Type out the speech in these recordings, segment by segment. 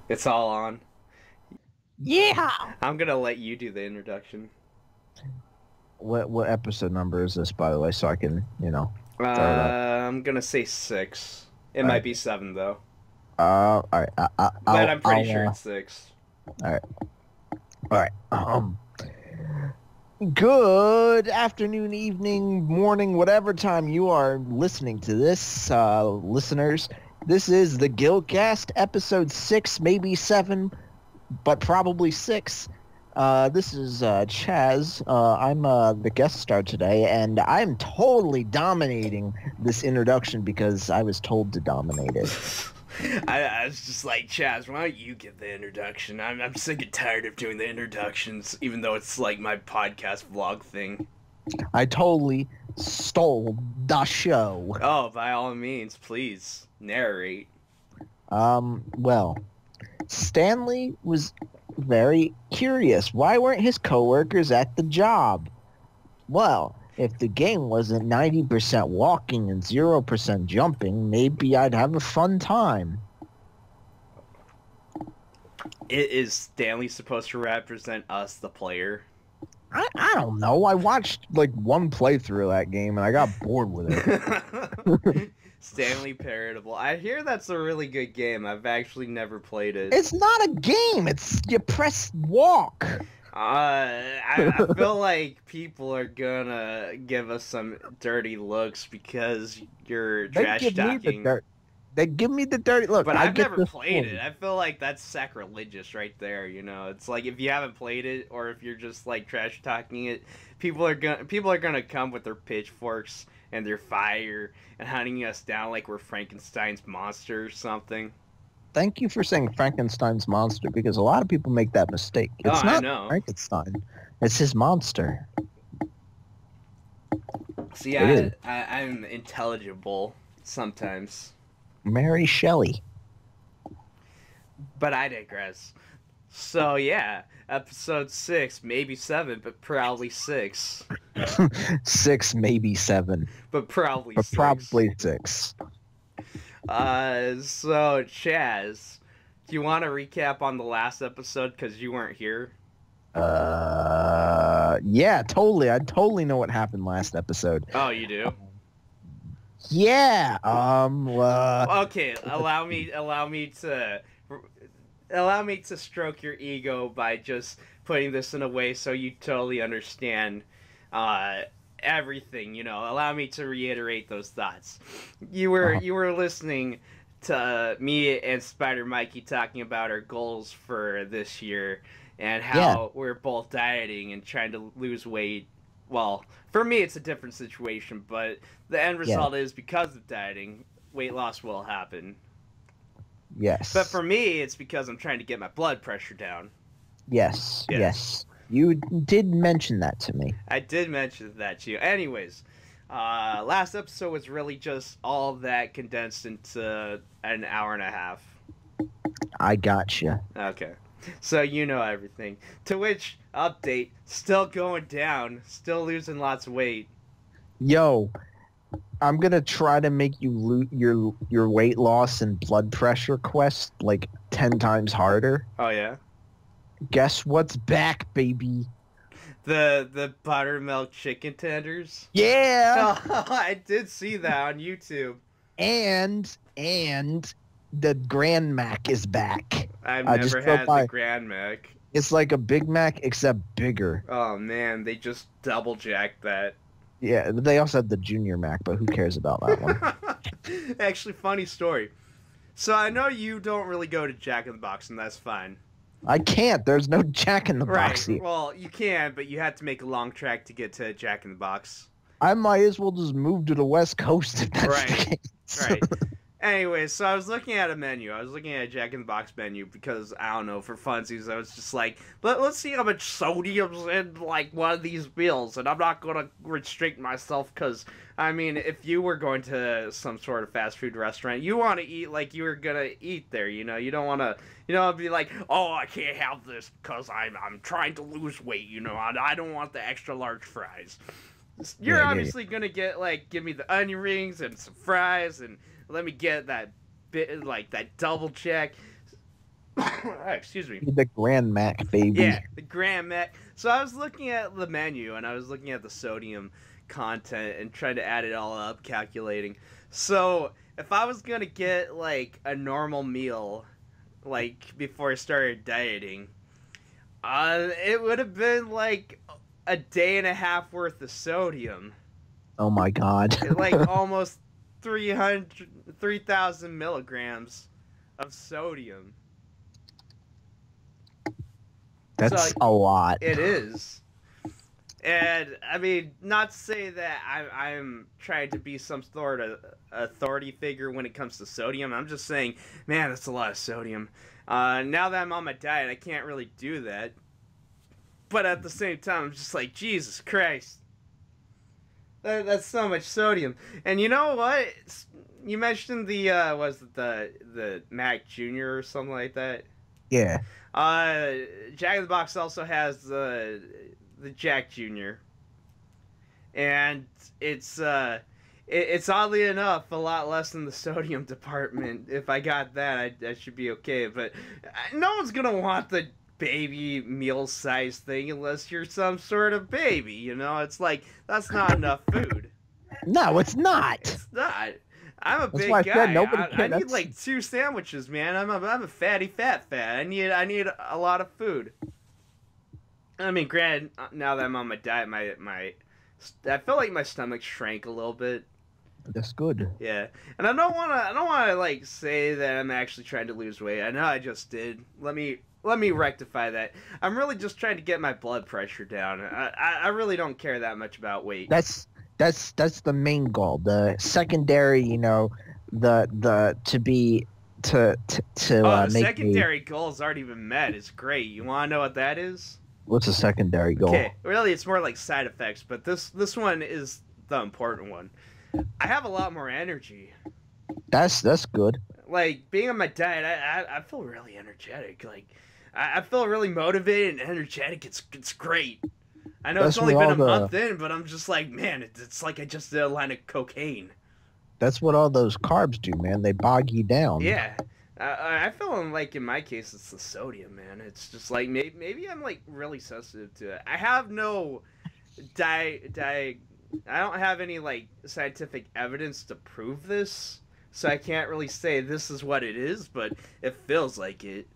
It's all on. Yeah. I'm gonna let you do the introduction. What episode number is this, by the way, so I can throw it up. I'm gonna say 6. It All might right. be 7 though, All right. but I'm pretty sure it's 6. All right. All right. Good afternoon, evening, morning, whatever time you are listening to this, listeners. This is the Guildcast, episode 6, maybe 7, but probably 6. This is Chaz. I'm the guest star today, and I'm totally dominating this introduction because I was told to dominate it. I was just like, Chaz, why don't you give the introduction? I'm sick and tired of doing the introductions, even though it's like my podcast vlog thing. I totally stole the show. Oh, by all means, please narrate. Well, Stanley was very curious. Why weren't his coworkers at the job? Well, if the game wasn't 90% walking and 0% jumping, maybe I'd have a fun time. Is Stanley supposed to represent us, the player? I don't know. I watched like one playthrough of that game and I got bored with it. Stanley Paratable. I hear that's a really good game. I've actually never played it. It's not a game. It's you press walk. I feel like people are gonna give us some dirty looks because you're trash talking. They give me the dirty look. But I've never played it. I feel like that's sacrilegious right there. You know, it's like if you haven't played it or if you're just like trash talking it, people are gonna come with their pitchforks and their fire and hunting us down like we're Frankenstein's monster or something. Thank you for saying Frankenstein's monster because a lot of people make that mistake. It's not Frankenstein. It's his monster. See, I'm intelligible sometimes. Mary Shelley. But I digress. So yeah, episode 6, maybe 7, but probably 6. 6, maybe 7. But probably 6. Probably 6. So Chaz, do you want to recap on the last episode because you weren't here? Yeah, totally. I totally know what happened last episode. Oh, you do? Yeah. Okay, allow me to stroke your ego by just putting this in a way so you totally understand everything, allow me to reiterate those thoughts. You were listening to me and Spider Mikey talking about our goals for this year and how we're both dieting and trying to lose weight. Well, for me it's a different situation, but the end result is because of dieting, weight loss will happen. Yes. But for me, it's because I'm trying to get my blood pressure down. Yes. You did mention that to me. I did mention that to you. Anyways, last episode was really just all that condensed into an hour and a half. I gotcha. Okay. So you know everything. To which, update, still going down, still losing lots of weight. Yo, I'm gonna try to make you your weight loss and blood pressure quest like 10 times harder. Oh yeah? Guess what's back, baby? The buttermilk chicken tenders? Yeah! Oh, I did see that on YouTube. And the Grand Mac is back. I've never had the Grand Mac. It's like a Big Mac except bigger. Oh man, they just double jacked that. Yeah, they also have the Junior Mac, but who cares about that one? Actually, funny story. So I know you don't really go to Jack in the Box, and that's fine. I can't. There's no Jack in the Box here. Well, you can, but you have to make a long trek to get to Jack in the Box. I might as well just move to the West Coast if that's the case. Right. Anyway, so I was looking at a menu. I was looking at a Jack in the Box menu because, I don't know, for funsies, I was just like, let's see how much sodium's in, like, one of these meals. And I'm not going to restrict myself because, I mean, if you were going to some sort of fast food restaurant, you want to eat like you were going to eat there, You don't want to, be like, oh, I can't have this because I'm trying to lose weight, I don't want the extra large fries. You're obviously going to get, like, give me the onion rings and some fries and let me get that bit, like, that double check. Excuse me. The Grand Mac, baby. Yeah, the Grand Mac. So I was looking at the menu and I was looking at the sodium content and trying to add it all up, calculating. So if I was gonna get like a normal meal, like before I started dieting, it would have been like a day and a half worth of sodium. Oh my god. Like almost 3,000 milligrams of sodium. That's a lot. It is. And, I mean, not to say that I'm trying to be some sort of authority figure when it comes to sodium. I'm just saying, man, that's a lot of sodium. Now that I'm on my diet, I can't really do that. But at the same time, I'm just like, Jesus Christ. That's so much sodium. And you know what? You mentioned the, was it the Mac Jr. or something like that? Yeah. Jack in the Box also has the Jack Jr. And it's oddly enough a lot less than the sodium department. If I got that, I should be okay. But no one's gonna want the baby meal size thing unless you're some sort of baby. You know, it's like that's not enough food. No, it's not. It's not. I'm a That's big why I guy. said nobody I cared. need like 2 sandwiches, man. I'm a fatty fat. I need a lot of food. I mean, granted, now that I'm on my diet, I feel like my stomach shrank a little bit. That's good. Yeah, and I don't wanna like say that I'm actually trying to lose weight. I know I just did. Let me rectify that. I'm really just trying to get my blood pressure down. I really don't care that much about weight. That's the main goal. The secondary, you know, the secondary goals aren't even met. It's great. You want to know what that is? What's a secondary goal? Okay, really, it's more like side effects, but this one is the important one. I have a lot more energy. That's good. Like being on my diet, I feel really energetic. Like I feel really motivated and energetic. It's great. I know it's only been a month in, but I'm just like, man, it's like I just did a line of cocaine. That's what all those carbs do, man. They bog you down. Yeah. I feel like in my case it's the sodium, man. It's just like maybe I'm like really sensitive to it. I have no I don't have any like scientific evidence to prove this, so I can't really say this is what it is, but it feels like it.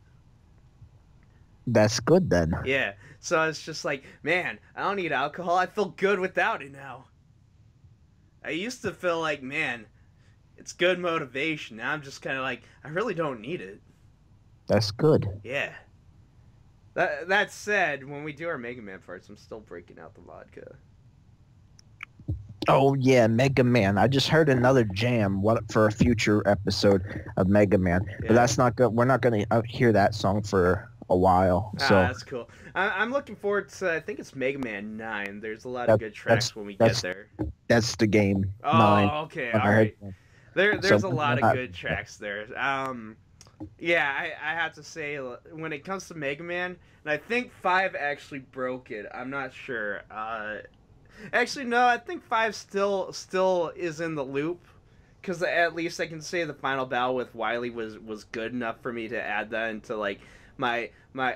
That's good then. Yeah. So it's just like, man, I don't need alcohol. I feel good without it now. I used to feel like, man, it's good motivation. Now I'm just kind of like, I really don't need it. That's good. Yeah. That said, when we do our Mega Man parts, I'm still breaking out the vodka. Oh yeah, Mega Man. I just heard another jam for a future episode of Mega Man, Yeah. but that's not good. We're not going to hear that song for a while. So that's cool. I'm looking forward to, I think it's Mega Man 9. There's a lot of good tracks when we get there. That's the game. Oh, 9. okay, all right. There's a lot of good tracks there. Yeah, I have to say, when it comes to Mega Man, and I think 5 actually broke it. I'm not sure. Actually, no, I think 5 still is in the loop, because at least I can say the final battle with Wily was good enough for me to add that into like my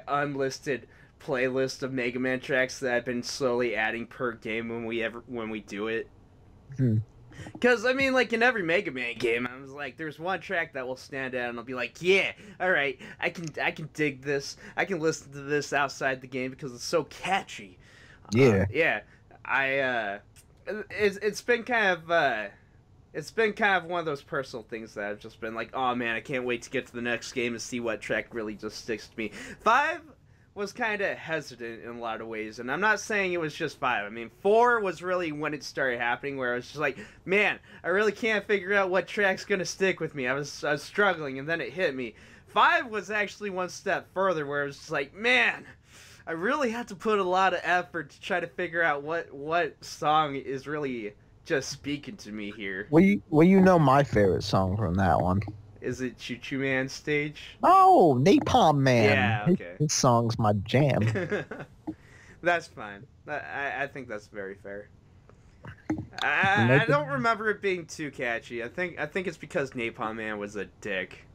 unlisted playlist of Mega Man tracks that I've been slowly adding per game when we do it. Because, I mean, like, in every Mega Man game, I was like, there's one track that will stand out, and I'll be like, yeah, alright, I can dig this. I can listen to this outside the game because it's so catchy. Yeah. Yeah. It's been kind of one of those personal things that I've just been like, oh, man, I can't wait to get to the next game and see what track really just sticks to me. 5 was kind of hesitant in a lot of ways, and I'm not saying it was just 5. I mean, 4 was really when it started happening, where I was just like, man, I really can't figure out what track's gonna stick with me. I was struggling, and then it hit me. 5 was actually one step further, where it was just like, man, I really had to put a lot of effort to try to figure out what song is really just speaking to me here. Well, you know my favorite song from that one. Is it Choo Choo Man stage? Oh, Napalm Man. Yeah, okay. This song's my jam. That's fine. I think that's very fair. I don't remember it being too catchy. I think it's because Napalm Man was a dick.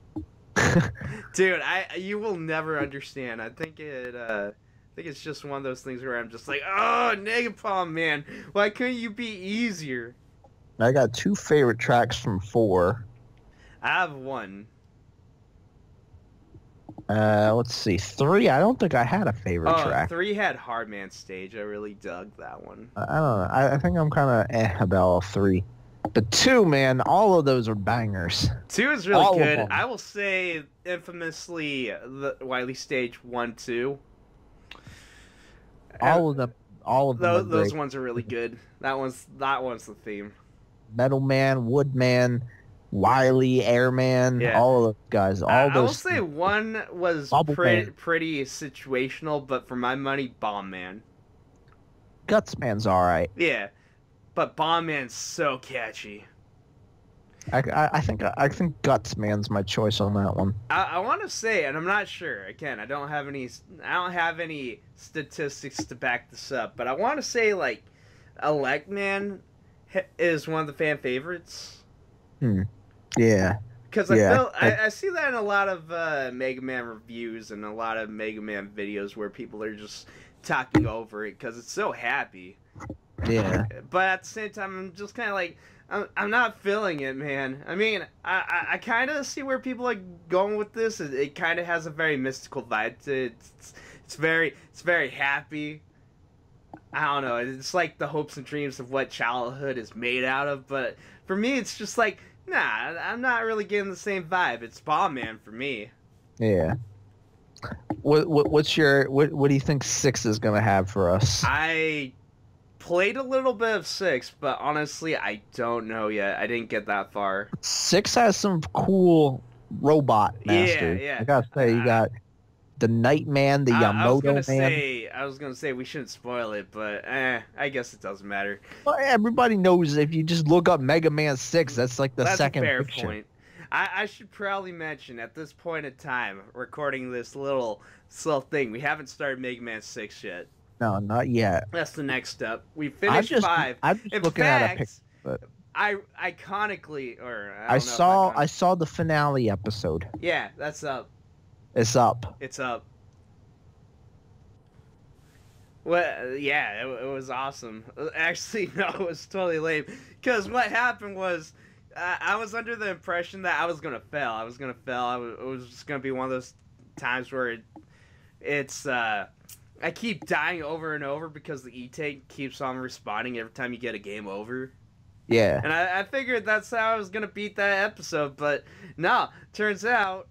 Dude, you will never understand. I think it's just one of those things where I'm just like, oh, Negapom, man, why couldn't you be easier? I got 2 favorite tracks from 4. I have one. Let's see. 3, I don't think I had a favorite Oh, track. 3 had Hardman Stage. I really dug that one. I don't know. I think I'm kind of about all 3. But 2, man, all of those are bangers. 2 is really All of good. them. I will say, infamously, the Wily Stage 1, 2. All of them are Those great. ones are really good. That one's the theme. Metal Man, Woodman, Wily, Airman, Yeah. all of those guys. I will those say 1 was Bubble Man. pretty situational, but for my money, Bomb Man. Guts Man's all right. Yeah, but Bomb Man's so catchy. I think Guts Man's my choice on that one. I want to say, and I'm not sure. Again, I don't have any statistics to back this up, but I want to say like Elect Man is one of the fan favorites. Yeah. Because I see that in a lot of Mega Man reviews and a lot of Mega Man videos where people are just talking over it because it's so happy. Yeah. But at the same time, I'm just kind of like, I'm not feeling it, man. I mean, I kind of see where people are going with this. It kind of has a very mystical vibe to it. It's very happy. I don't know. It's like the hopes and dreams of what childhood is made out of. But for me, it's just like, nah, I'm not really getting the same vibe. It's Bomb Man for me. Yeah. What do you think 6 is gonna have for us? I played a little bit of 6, but honestly, I don't know yet. I didn't get that far. 6 has some cool robot masters. Yeah. I gotta say, you got the Nightman, the Yamato Man. I was gonna say we shouldn't spoil it, but I guess it doesn't matter. Well, everybody knows if you just look up Mega Man 6, that's like the That's second a fair picture. point. I should proudly mention at this point in time, recording this little thing, we haven't started Mega Man 6 yet. No, not yet. That's the next step. We finished 5. I'm just In looking fact, at a picture. But I iconically, or I saw the finale episode. Yeah, that's up. It's up. It's up. Well, yeah, it was awesome. Actually, no, it was totally lame. Because what happened was, I was under the impression that I was gonna fail. It was just gonna be one of those times where I keep dying over and over because the E-Tank keeps on respawning every time you get a game over. Yeah. And I figured that's how I was gonna beat that episode, but no, turns out,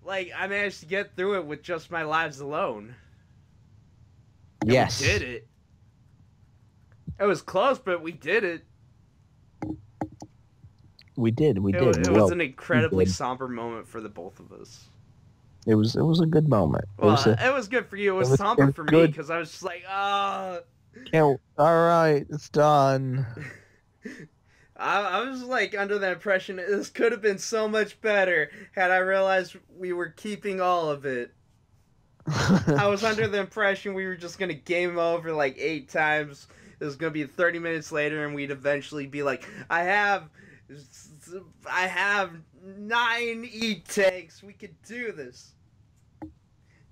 like, I managed to get through it with just my lives alone. And yes. we did it. It was close, but we did it. We did. It was an incredibly somber moment for the both of us. It was a good moment. Well, it was good for you. It was somber for me because I was just like, oh. All right, it's done. I was like under the impression that this could have been so much better had I realized we were keeping all of it. I was under the impression we were just going to game over like 8 times. It was going to be 30 minutes later and we'd eventually be like, I have 9 E-tanks. We could do this.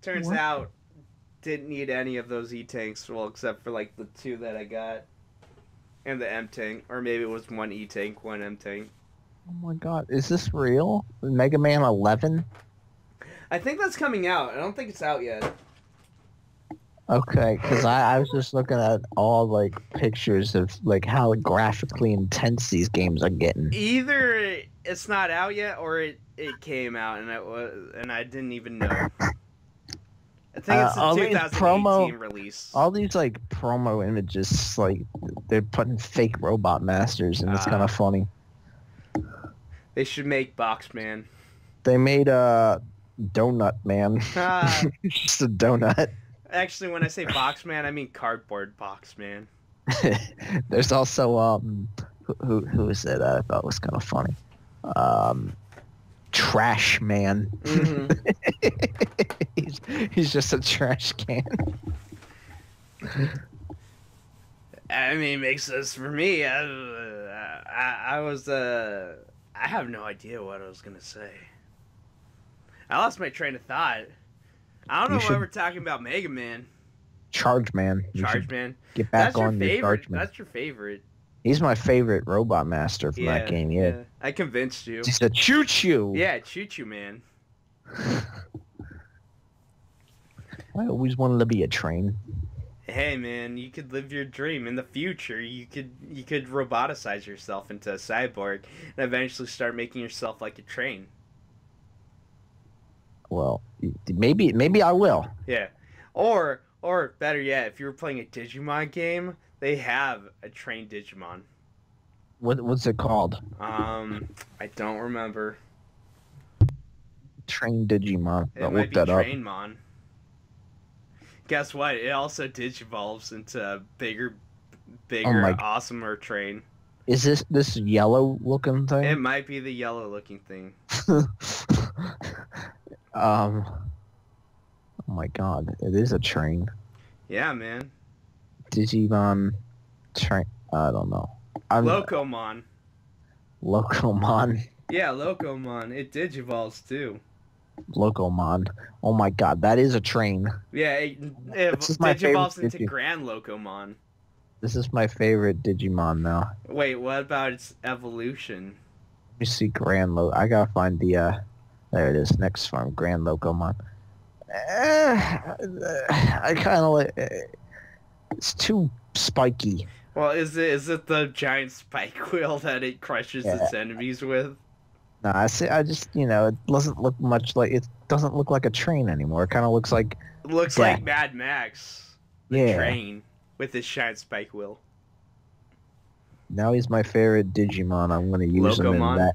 Turns out, didn't need any of those E-tanks. Well, except for like the 2 that I got. And the M-tank. Or maybe it was 1 E-tank, 1 M-tank. Oh my god, is this real? Mega Man 11? I think that's coming out. I don't think it's out yet. Okay, because I was just looking at all like pictures of like how graphically intense these games are getting. Either it's not out yet, or it came out and I didn't even know. I think it's a 2018 release. All these like promo images, like they're putting fake robot masters, and it's kind of funny. They should make Boxman. They made a Donut Man. Just a donut. Actually, when I say Boxman, I mean Cardboard Boxman. There's also who is it? I thought was kind of funny. Trash Man. Mm-hmm. he's just a trash can. I mean, it makes sense for me. I have no idea what I was gonna say. I lost my train of thought. I don't You know why should we're talking about Mega Man. Charge Man. You Charge should Man. get That's back your on your favorite. Charge Man. That's your favorite. He's my favorite robot master from that Yeah, game. Yeah. yeah. I convinced you. Just a choo choo. Yeah, Choo Choo Man. I always wanted to be a train. Hey man, you could live your dream. In the future, you could roboticize yourself into a cyborg and eventually start making yourself like a train. Well, maybe I will. Yeah. Or better yet, if you were playing a Digimon game, they have a train Digimon. What's it called? I don't remember. Train Digimon. It I'll might look be that up. Trainmon. Guess what? It also digivolves into a bigger, awesomer train. Is this yellow looking thing? It might be the yellow looking thing. Oh my god, it is a train. Yeah, man. Digimon train. I don't know. Locomon. Locomon. Yeah, Locomon. It digivolves too. Locomon. Oh my god, that is a train. Yeah, it digivolves into Grand Locomon. This is my favorite Digimon now. Wait, what about its evolution? Let me see I gotta find the there it is, next farm, Grand Locomon. I kind of like it's too spiky. Well, is it the giant spike wheel that it crushes its enemies with? No, I just it doesn't look much like it doesn't look like a train anymore. It kind of looks like like Mad Max, the train with his giant spike wheel. Now he's my favorite Digimon. I'm gonna use him in Locomon? that.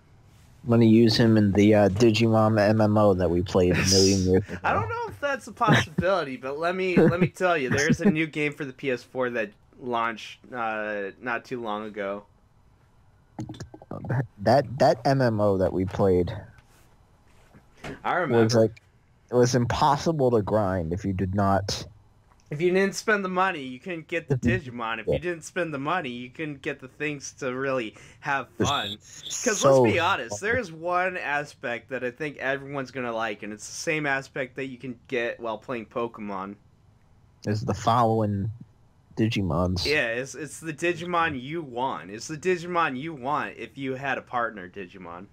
I'm gonna use him in the Digimon MMO that we played a million years ago. I don't know if that's a possibility, but let me tell you, there's a new game for the PS4 that launched not too long ago. That MMO that we played, I remember. It was impossible to grind if you did not. If you didn't spend the money, you couldn't get the Digimon. If you didn't spend the money, you couldn't get the things to really have fun. Because let's be honest, there's one aspect that I think everyone's going to like, and it's the same aspect that you can get while playing Pokemon. Is the following Digimons. Yeah, it's the Digimon you want. It's the Digimon you want if you had a partner Digimon.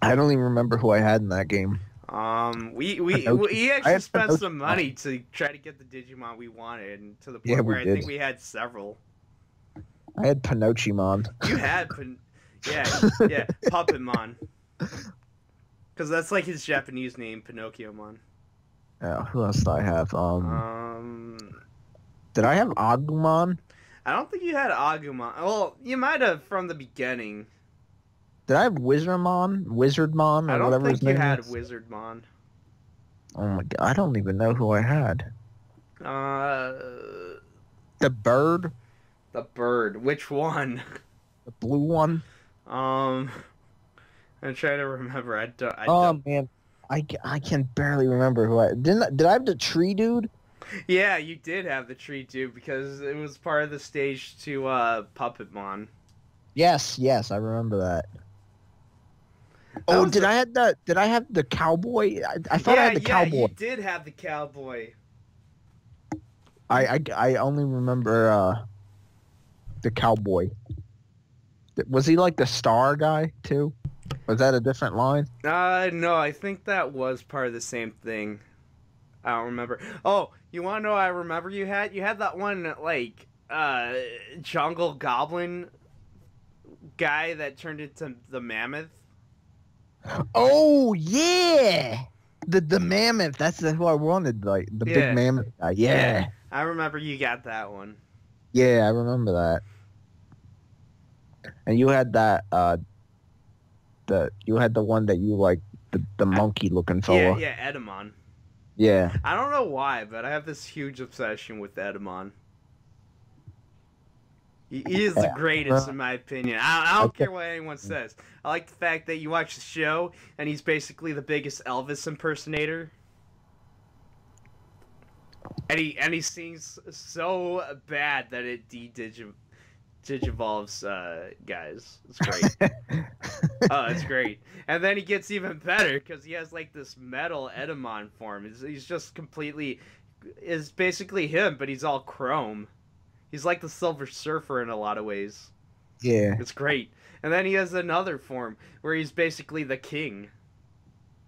I don't even remember who I had in that game. We actually spent some money to try to get the Digimon we wanted, and to the point where I think we had several. I had Pinochimon. You had Puppetmon. Because that's like his Japanese name, Pinocchiomon. Yeah, who else did I have? Did I have Agumon? I don't think you had Agumon. Well, you might have from the beginning. Did I have Wizardmon? Wizardmon? Or whatever his name is? I don't think you had Wizardmon. Oh my god, I don't even know who I had. The bird? The bird. Which one? The blue one? I'm trying to remember. Man, I can barely remember who I did. I have the tree dude? Yeah, you did have the tree dude because it was part of the stage to Puppetmon. Yes, I remember that. Did I have the cowboy? I thought I had the cowboy. Yeah, you did have the cowboy. I only remember the cowboy. Was he like the star guy too? Was that a different line? No, I think that was part of the same thing. I don't remember. Oh, you want to know what I remember you had? You had that one, like, jungle goblin guy that turned into the mammoth. Oh, yeah! The mammoth, that's who I wanted, like, the big mammoth guy. Yeah. I remember you got that one. Yeah, I remember that. And you had that, you had the one that you like, the monkey-looking fella. Yeah, Edamon. Yeah. I don't know why, but I have this huge obsession with Edamon. He is the greatest, in my opinion. I don't care what anyone says. I like the fact that you watch the show, and he's basically the biggest Elvis impersonator. And he sings so bad that it Digivolves guys. It's great. Oh, it's great. And then he gets even better because he has like this metal Edamon form. He's just completely is basically him, but he's all chrome. He's like the Silver Surfer in a lot of ways. Yeah. It's great. And then he has another form where he's basically the king.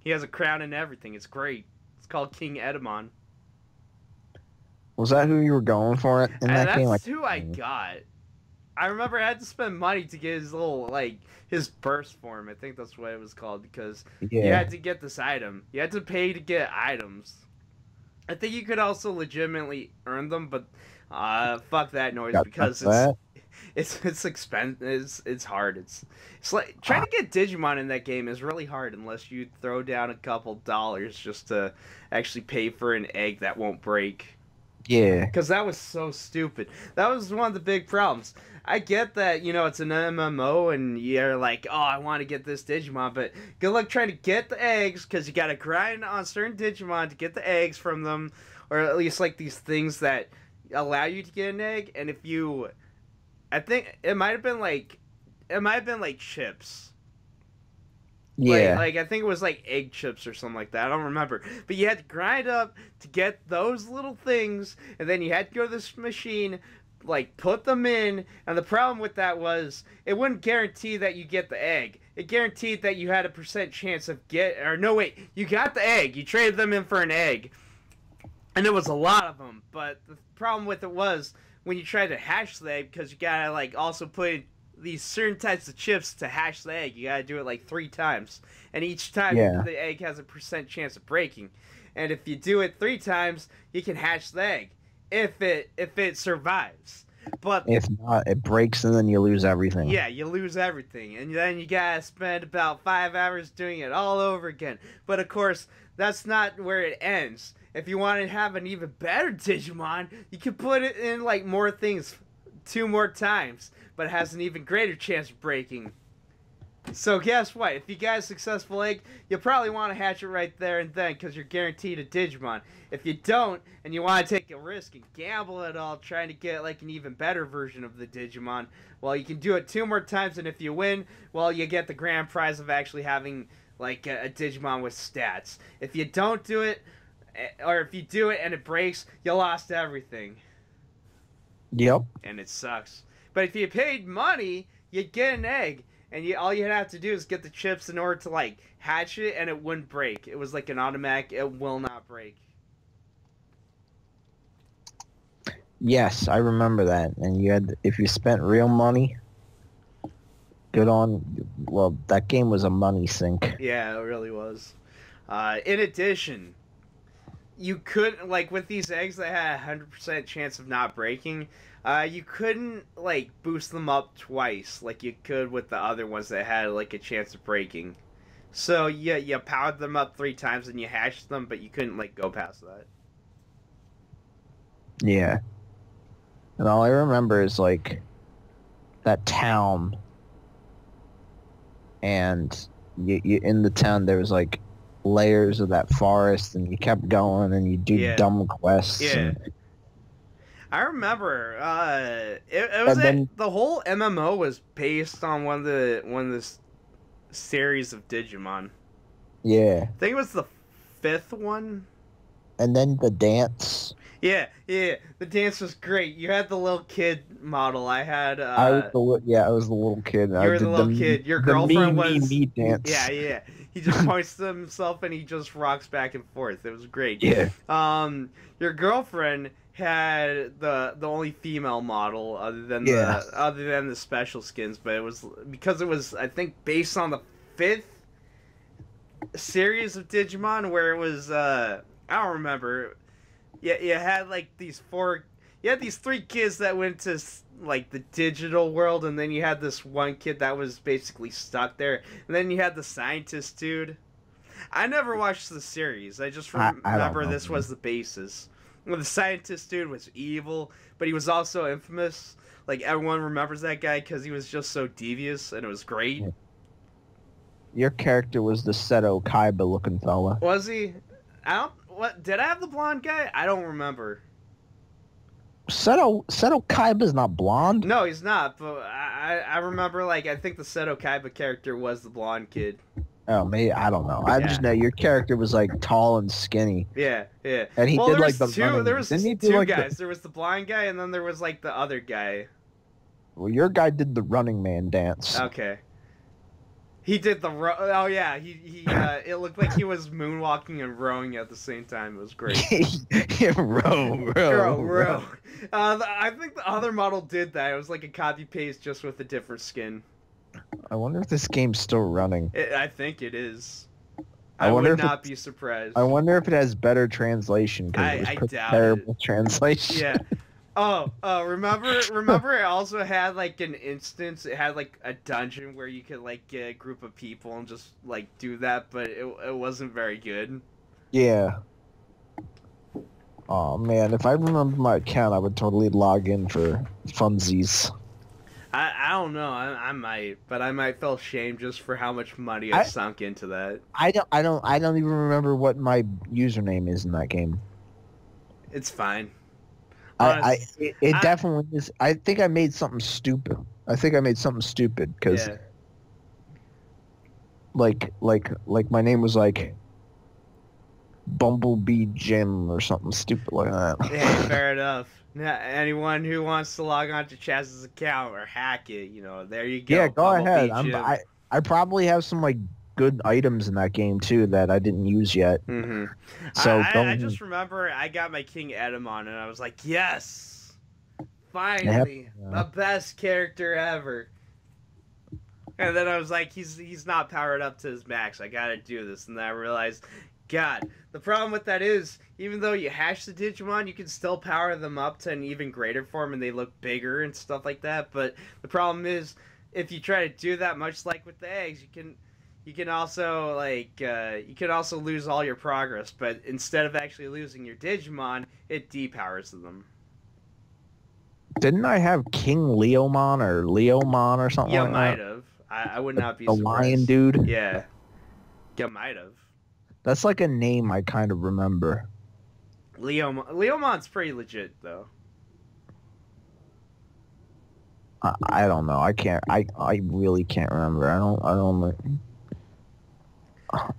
He has a crown and everything. It's great. It's called King Edamon. Was that who you were going for in And that game? that's who I got. I remember I had to spend money to get his little, like, his burst form. I think that's what it was called, because you had to get this item. You had to pay to get items. I think you could also legitimately earn them, but fuck that noise, because it's expensive. It's hard. It's like trying to get Digimon in that game is really hard unless you throw down a couple dollars just to actually pay for an egg that won't break. Yeah. Because that was so stupid. That was one of the big problems. I get that, you know, it's an MMO and you're like, oh, I want to get this Digimon, but good luck trying to get the eggs because you got to grind on certain Digimon to get the eggs from them, or at least like these things that allow you to get an egg. And if you, I think it might have been like chips. Yeah. Like I think it was like egg chips or something like that. I don't remember. But you had to grind up to get those little things, and then you had to go to this machine, like put them in. And the problem with that was it wouldn't guarantee that you get the egg. It guaranteed that you had a % chance of you got the egg. You traded them in for an egg. And there was a lot of them. But the problem with it was when you tried to hatch the egg, because you gotta like also put in these certain types of chips to hatch the egg. You gotta do it like 3 times, and each time the egg has a % chance of breaking. And if you do it 3 times, you can hatch the egg if it survives. But if not, it breaks and then you lose everything. Yeah, you lose everything, and then you gotta spend about 5 hours doing it all over again. But of course, that's not where it ends. If you want to have an even better Digimon, you can put it in like more things 2 more times, but it has an even greater chance of breaking. So guess what? If you got a successful egg, you'll probably want to hatch it right there and then, because you're guaranteed a Digimon. If you don't, and you want to take a risk and gamble it all trying to get like an even better version of the Digimon, well, you can do it 2 more times, and if you win, well, you get the grand prize of actually having like a Digimon with stats. If you don't do it, or if you do it and it breaks, you lost everything. Yep. And it sucks. But if you paid money, you'd get an egg, and all you'd have to do is get the chips in order to like hatch it, and it wouldn't break. It was like an automatic. It will not break. Yes, I remember that. And if you spent real money, that game was a money sink. Yeah, it really was. In addition, you couldn't, like, with these eggs that had a 100% chance of not breaking, you couldn't, like, boost them up twice like you could with the other ones that had, like, a chance of breaking. So, yeah, you powered them up 3 times and you hatched them, but you couldn't, like, go past that. Yeah. And all I remember is, like, that town. And you in the town, there was, like, layers of that forest, and you kept going, and you do dumb quests. Yeah. I remember, the whole MMO was based on one of the series of Digimon. Yeah. I think it was the 5th one. And then the dance. Yeah, the dance was great. You had the little kid model. I had. I was the little kid. You were the little kid. Your girlfriend was. Me dance. Yeah. He just points to himself and he just rocks back and forth. It was great. Yeah. Your girlfriend had the only female model other than the special skins, but it was because it was, I think, based on the 5th series of Digimon where it was I don't remember. Yeah, you had like these 3 kids that went to like the digital world, and then you had this one kid that was basically stuck there, and then you had the scientist dude. I never watched the series. I just remember this was the basis. Well, the scientist dude was evil, but he was also infamous. Like, everyone remembers that guy because he was just so devious, and it was great. Your character was the Seto Kaiba looking fella. Was he? Did I have the blonde guy? I don't remember. Seto Kaiba's not blonde. No, he's not. But I remember, like, I think the Seto Kaiba character was the blonde kid. Oh, maybe I don't know. I just know your character was like tall and skinny. Yeah, yeah. And he Well, did there like was the two. running. There was Didn't he do, two like, guys. There was the blind guy, and then there was like the other guy. Well, your guy did the Running Man dance. Okay. He did the oh yeah, he it looked like he was moonwalking and rowing at the same time. It was great. row. I think the other model did that. It was like a copy paste just with a different skin. I wonder if this game's still running. I think it is. I wonder would if not be surprised. I wonder if it has better translation because it was pretty doubt terrible it. translation. Yeah. Oh, remember it also had like an instance, it had like a dungeon where you could like get a group of people and just like do that, but it wasn't very good. Yeah. Oh man, if I remember my account, I would totally log in for funsies. I don't know, I might, but I might feel shame just for how much money I sunk into that. I don't even remember what my username is in that game. It's fine. It definitely is. I think I made something stupid. Because like my name was like Bumblebee Jim or something stupid like that. Yeah, fair enough. Now, anyone who wants to log on to Chaz's account or hack it, there you go. Yeah, go Bumblebee ahead. I probably have some like good items in that game too that I didn't use yet. Mm-hmm. So I just remember I got my King Edamon and I was like, yes, finally, the best character ever. And then I was like, he's not powered up to his max. I gotta do this. And then I realized, God, the problem with that is, even though you hash the Digimon, you can still power them up to an even greater form and they look bigger and stuff like that. But the problem is, if you try to do that, much like with the eggs, you can also lose all your progress, but instead of actually losing your Digimon, it depowers them. Didn't I have King Leomon or something You like that? might have. I would not be the surprised. lion dude? Yeah. You might have. That's like a name I kind of remember. Leomon's pretty legit, though. I don't know. I can't. I really can't remember. I don't.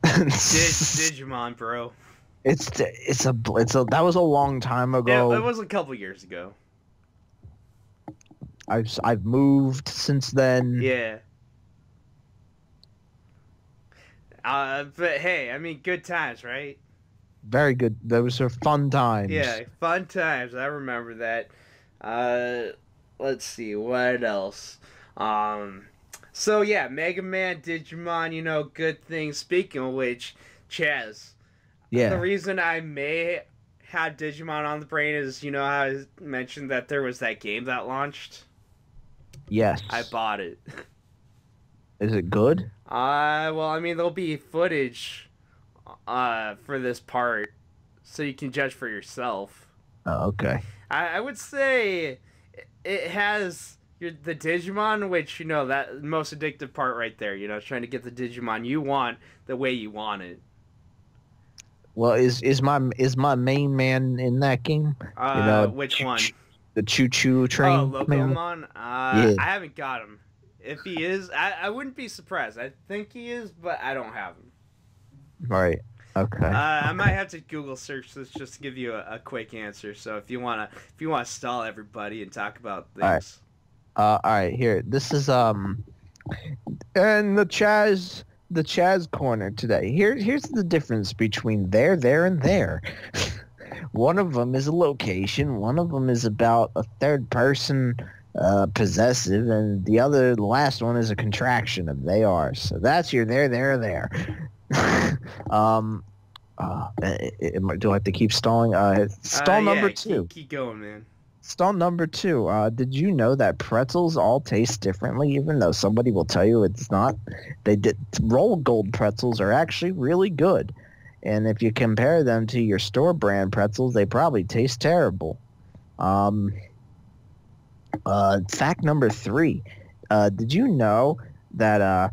Digimon, bro. That was a long time ago. It was a couple years ago. I've moved since then. Yeah. But hey, I mean, good times, right? Very good. Those are fun times. Yeah, fun times. I remember that. Let's see, what else? So yeah, Mega Man, Digimon, good things. Speaking of which, Chaz. Yeah. The reason I may have Digimon on the brain is, how I mentioned that there was that game that launched? Yes. I bought it. Is it good? Well, I mean, there'll be footage, for this part, so you can judge for yourself. Oh, okay. I would say it has the Digimon, which, that most addictive part right there, trying to get the Digimon you want the way you want it. Well, is my main man in that game? Which one? The Choo Choo Train. Oh, Locomon? Yeah. I haven't got him. If he is, I wouldn't be surprised. I think he is, but I don't have him. Right. Okay. I might have to Google search this just to give you a quick answer. So if you wanna stall everybody and talk about things. All right. Here. This is and the Chaz corner today. Here's the difference between there, and there. One of them is a location. One of them is about a third person possessive, and the last one is a contraction of they are. So that's your there. Do I have to keep stalling? Stall number 2. Keep going, man. Stall number 2. Did you know that pretzels all taste differently, even though somebody will tell you it's not? Roll Gold pretzels are actually really good. And if you compare them to your store brand pretzels, they probably taste terrible. Fact number 3. Did you know that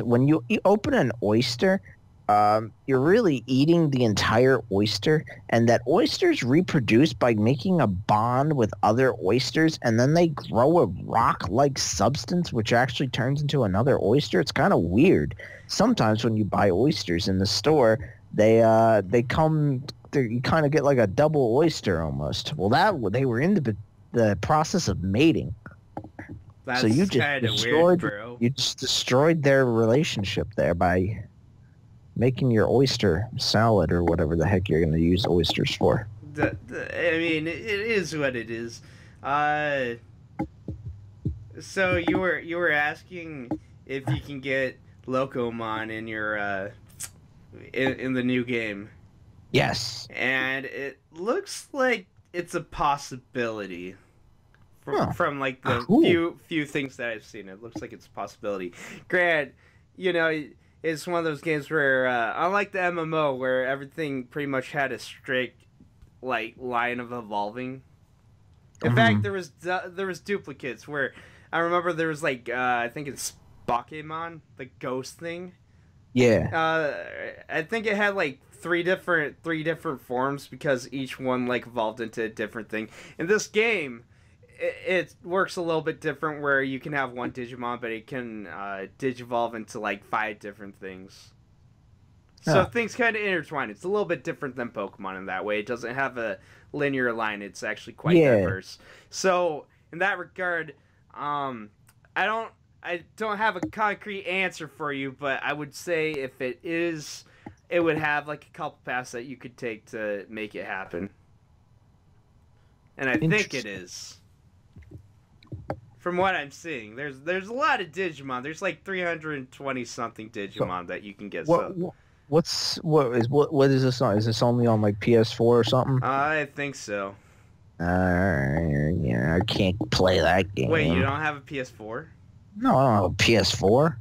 when you open an oyster, you're really eating the entire oyster, and that oysters reproduce by making a bond with other oysters, and then they grow a rock-like substance which actually turns into another oyster. It's kind of weird. Sometimes when you buy oysters in the store, they come. You kind of get like a double oyster almost. Well, they were in the process of mating. That's So you just kind of destroyed, weird, bro. you just destroyed their relationship there by making your oyster salad or whatever the heck you're going to use oysters for. I mean, it is what it is. So you were asking if you can get Locomon in your in the new game, Yes. and it looks like it's a possibility. From like the Cool. few things that I've seen, it looks like it's a possibility. Grant, it's one of those games where, unlike the MMO, where everything pretty much had a strict like line of evolving. In fact, there was duplicates where I remember there was like I think it's Pokemon, the ghost thing. Yeah. I think it had like three different forms because each one like evolved into a different thing. In this game, it works a little bit different where you can have one Digimon, but it can digivolve into like 5 different things. So things kind of intertwine. It's a little bit different than Pokemon in that way. It doesn't have a linear line. It's actually quite diverse. So in that regard, I don't have a concrete answer for you, but I would say if it is, it would have like a couple paths that you could take to make it happen. And I think it is. From what I'm seeing, there's a lot of Digimon. There's like 320 something Digimon that you can get. What is this on? Is this only on like PS4 or something? I think so. Yeah, I can't play that game. Wait, you don't have a PS4? No, I don't have a PS4.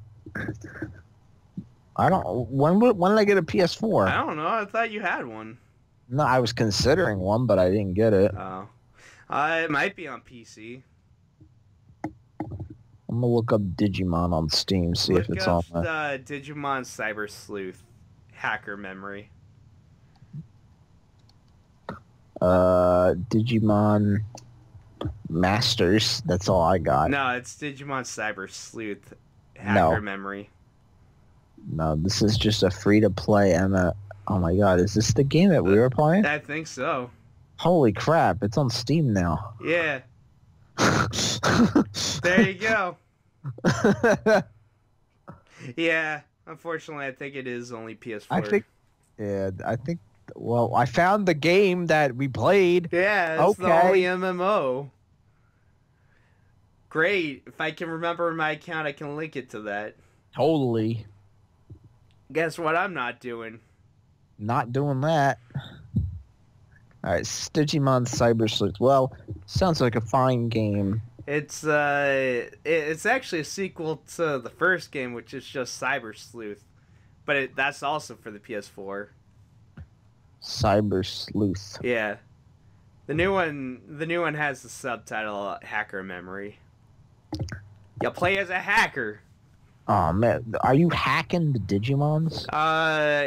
I don't. When did I get a PS4? I don't know. I thought you had one. No, I was considering one, but I didn't get it. Oh, it might be on PC. I'm gonna look up Digimon on Steam, see if it's on there. Digimon Cyber Sleuth hacker memory. Digimon Masters. That's all I got. No, it's Digimon Cyber Sleuth hacker memory. No, this is just a free-to-play Oh my god, is this the game that we were playing? I think so. Holy crap, it's on Steam now. Yeah. There you go. Yeah, unfortunately, I think it is only PS4. I think. Well, I found the game that we played. Yeah, it's the only MMO. Great. If I can remember my account, I can link it to that. Totally. Guess what I'm not doing? Not doing that. Alright, Digimon Cyber Sleuth. Well, sounds like a fine game. It's actually a sequel to the first game, which is just Cyber Sleuth, but that's also for the PS4. Cyber Sleuth. Yeah, the new one has the subtitle Hacker Memory. You play as a hacker. Oh man, are you hacking the Digimons?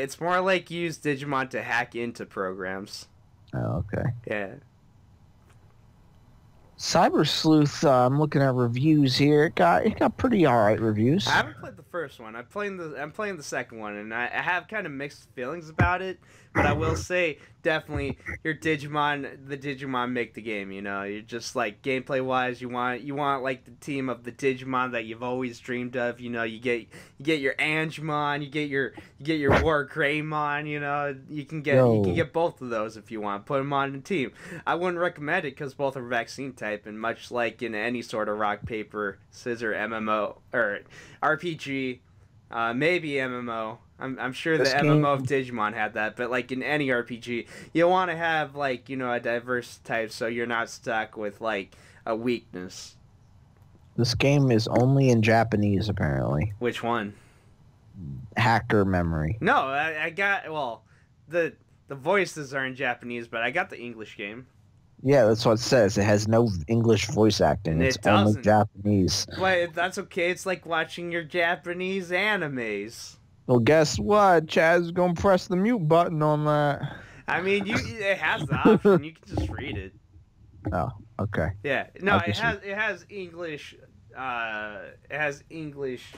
It's more like you use Digimon to hack into programs. Oh, okay. Yeah. Cyber Sleuth, I'm looking at reviews here. It got pretty alright reviews. I haven't played the first one. I'm playing the second one, and I have kind of mixed feelings about it. But I will say, definitely, the Digimon make the game. You're just like gameplay wise, you want like the team of the Digimon that you've always dreamed of. You get your Angemon, you get your War Greymon. You can get both of those if you want. Put them on the team. I wouldn't recommend it because both are vaccine type, and much like in any sort of rock paper scissor MMO or RPG, maybe MMO. I'm sure the MMO of Digimon had that, but like in any RPG, you want to have like a diverse type, so you're not stuck with like a weakness. This game is only in Japanese, apparently. Which one? Hacker Memory. No, I got the voices are in Japanese, but I got the English game. Yeah, that's what it says. It has no English voice acting. It's only Japanese. But that's okay. It's like watching your Japanese animes. Well, guess what? Chad's gonna press the mute button on that. I mean, it has the option. You can just read it. Oh, okay. Yeah. No, it has English. It has English,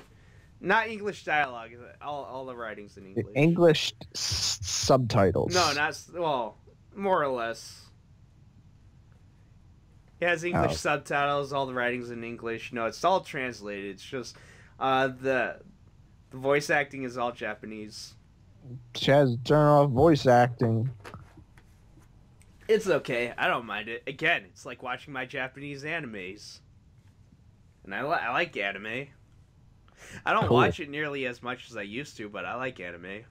not English dialogue. All the writings in English. English subtitles. No, well, more or less. It has English subtitles. All the writings in English. No, it's all translated. It's just the voice acting is all Japanese. Chad's turn off voice acting. It's okay. I don't mind it. Again, it's like watching my Japanese animes. And I like anime. I don't watch it nearly as much as I used to, but I like anime.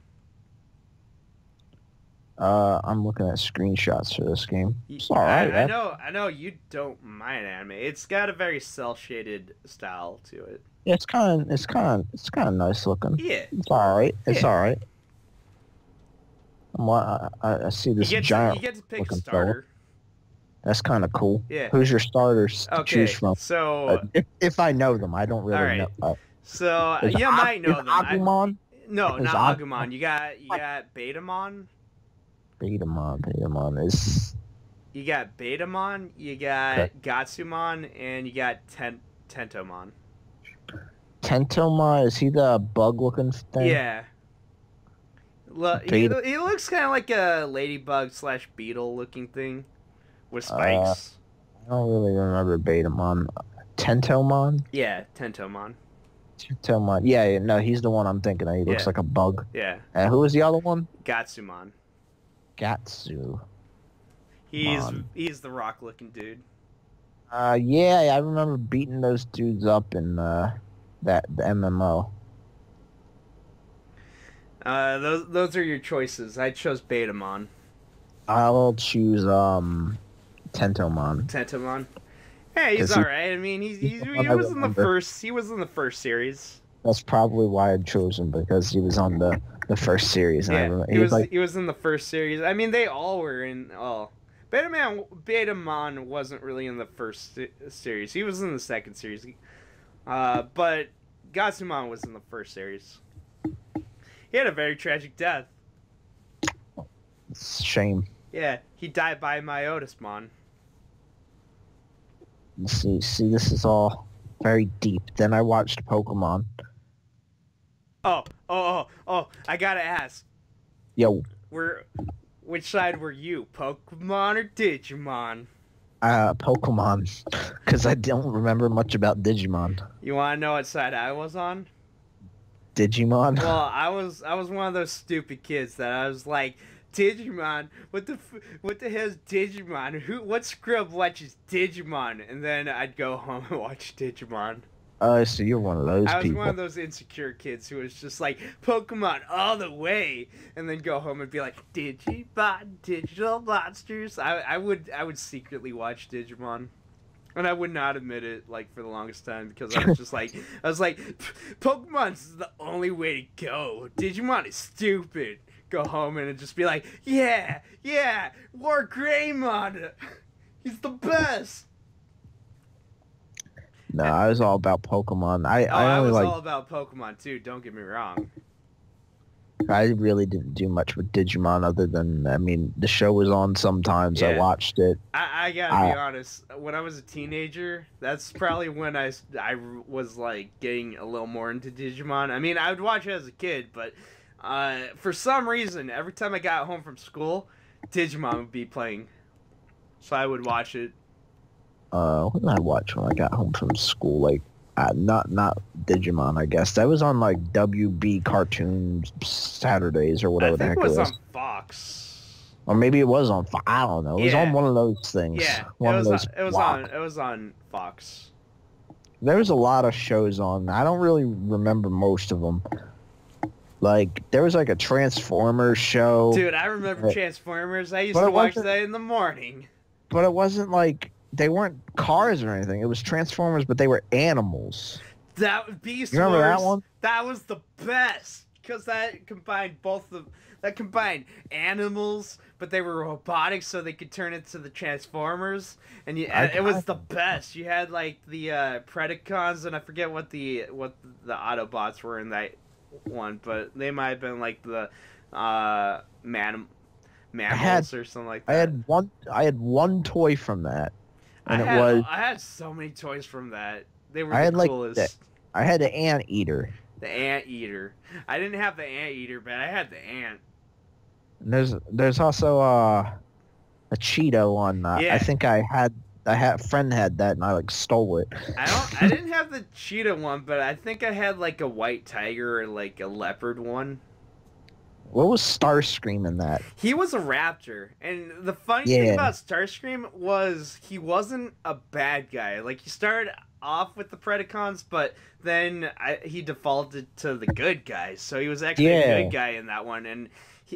I'm looking at screenshots for this game. It's alright. I know you don't mind anime. It's got a very cel shaded style to it. Yeah, it's kind of nice looking. Yeah. It's alright. It's alright. I see this giant. You get to pick a starter. Fella. That's kind of cool. Yeah. Who's your starters to choose from? So if I know them, I don't really know. So you might know them. Agumon? No, not Agumon. You got Betamon. Betamon is. You got Betamon. You got Gatsumon, and you got Tentomon. Tentomon, is he the bug-looking thing? Yeah. Look, he looks kind of like a ladybug / beetle looking thing with spikes. I don't really remember Betamon. Tentomon? Yeah, Tentomon. Tentomon. Yeah, no, he's the one I'm thinking of. He looks like a bug. Yeah. Who was the other one? Gatsumon. Gatsu. He's the rock looking dude. Yeah, I remember beating those dudes up in the MMO. Those are your choices. I chose Betamon. I'll choose Tentomon. Tentomon. Hey, he's alright. I mean, he was in the first. He was in the first series. That's probably why I chose him, because he was on the first series. And yeah, he was in the first series. I mean, they all were in. Oh, Betamon wasn't really in the first series. He was in the second series. But Gatsumon was in the first series. He had a very tragic death. It's a shame. Yeah, he died by Myotismon. See, this is all very deep. Then I watched Pokemon. Oh! I gotta ask. Yo. Which side were you, Pokemon or Digimon? Pokemon, because I don't remember much about Digimon. You wanna know what side I was on? Digimon? Well, I was one of those stupid kids that I was like, Digimon, what the hell is Digimon? What scrub watches Digimon? And then I'd go home and watch Digimon. So you're one of those people. I was one of those insecure kids who was just like, Pokemon all the way, and then go home and be like, Digimon, digital monsters. I would secretly watch Digimon. And I would not admit it, like, for the longest time, because I was just like, Pokemon's the only way to go. Digimon is stupid. Go home and just be like, yeah, War Greymon. He's the best. No, I was all about Pokemon. I was all about Pokemon, too. Don't get me wrong. I really didn't do much with Digimon other than, I mean, the show was on sometimes. Yeah. I watched it. I gotta be honest. When I was a teenager, that's probably when I was, like, getting a little more into Digimon. I mean, I would watch it as a kid, but for some reason, every time I got home from school, Digimon would be playing. So I would watch it. What did I watch when I got home from school? Like, not Digimon, I guess. That was on, like, WB Cartoons Saturdays or whatever the heck it was. I think it was on Fox. Or maybe it was on Fox. I don't know. It was on one of those things. Yeah, it was on Fox. There was a lot of shows on. I don't really remember most of them. Like, there was, like, a Transformers show. Dude, I remember Transformers. I used to watch that in the morning. But it wasn't, like... They weren't cars or anything. It was Transformers, but they were animals. Beast you remember Wars, that one? That was the best because that combined animals, but they were robotic, so they could turn into the Transformers, and it was the best. You had like the Predacons, and I forget what the Autobots were in that one, but they might have been like the mammals or something like that. I had one toy from that, and I had so many toys from that. They were the coolest. I had an anteater. The anteater. I didn't have the anteater, but I had the ant. And there's also a Cheeto one. Yeah. I think a friend had that, and I like stole it. I didn't have the cheetah one, but I think I had like a white tiger or like a leopard one. What was Starscream in that? He was a raptor, and the funny thing about Starscream was he wasn't a bad guy. Like, he started off with the Predacons, but then he defaulted to the good guys. So he was actually a good guy in that one, and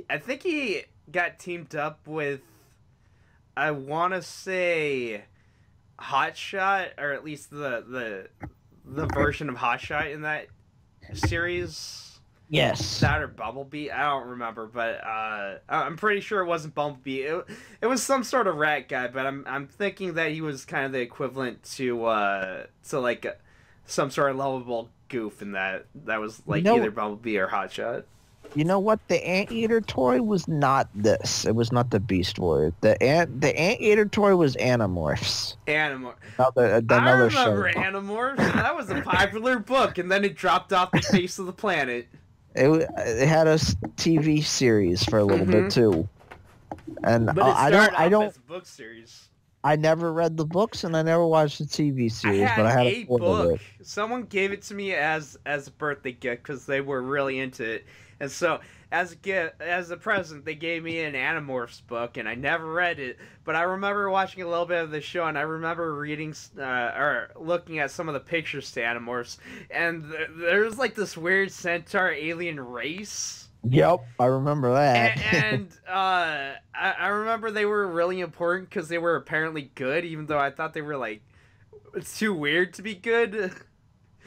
I think he got teamed up with, I want to say, Hotshot, or at least the version of Hotshot in that series. Yes. That or Bumblebee, I don't remember, but I'm pretty sure it wasn't Bumblebee. It was some sort of rat guy, but I'm thinking that he was kind of the equivalent to like some sort of lovable goof in that was like either Bumblebee or Hotshot. You know what? The anteater toy was not this. It was not the Beast Warrior. The anteater toy was Animorphs. Animorphs. I remember Animorphs. That was a popular book, and then it dropped off the face of the planet. It had a TV series for a little bit too, and I don't. As a book series. I never read the books and I never watched the TV series, but I had a book. Someone gave it to me as a birthday gift because they were really into it, and so as a gift, as a present, they gave me an Animorphs book, and I never read it. But I remember watching a little bit of the show, and I remember reading or looking at some of the pictures to Animorphs, and there's like this weird centaur alien race. Yep, I remember that. And I remember they were really important because they were apparently good, even though I thought they were like, it's too weird to be good.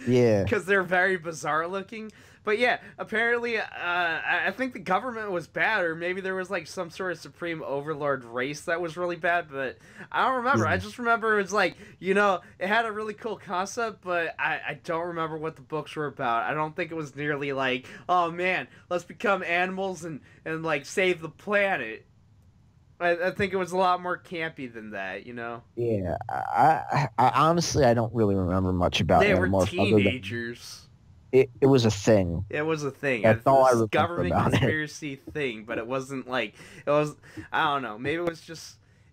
Yeah. Because they're very bizarre looking. But yeah, apparently, I think the government was bad, or maybe there was like some sort of supreme overlord race that was really bad, but I don't remember. I just remember it was like, it had a really cool concept, but I don't remember what the books were about. I don't think it was nearly like, oh man, let's become animals and like save the planet. I think it was a lot more campy than that, Yeah, I honestly, I don't really remember much about They Animorphs. were teenagers. It was a thing. It was a thing. That's all I remember government about conspiracy thing, but it wasn't like it was. I don't know. Maybe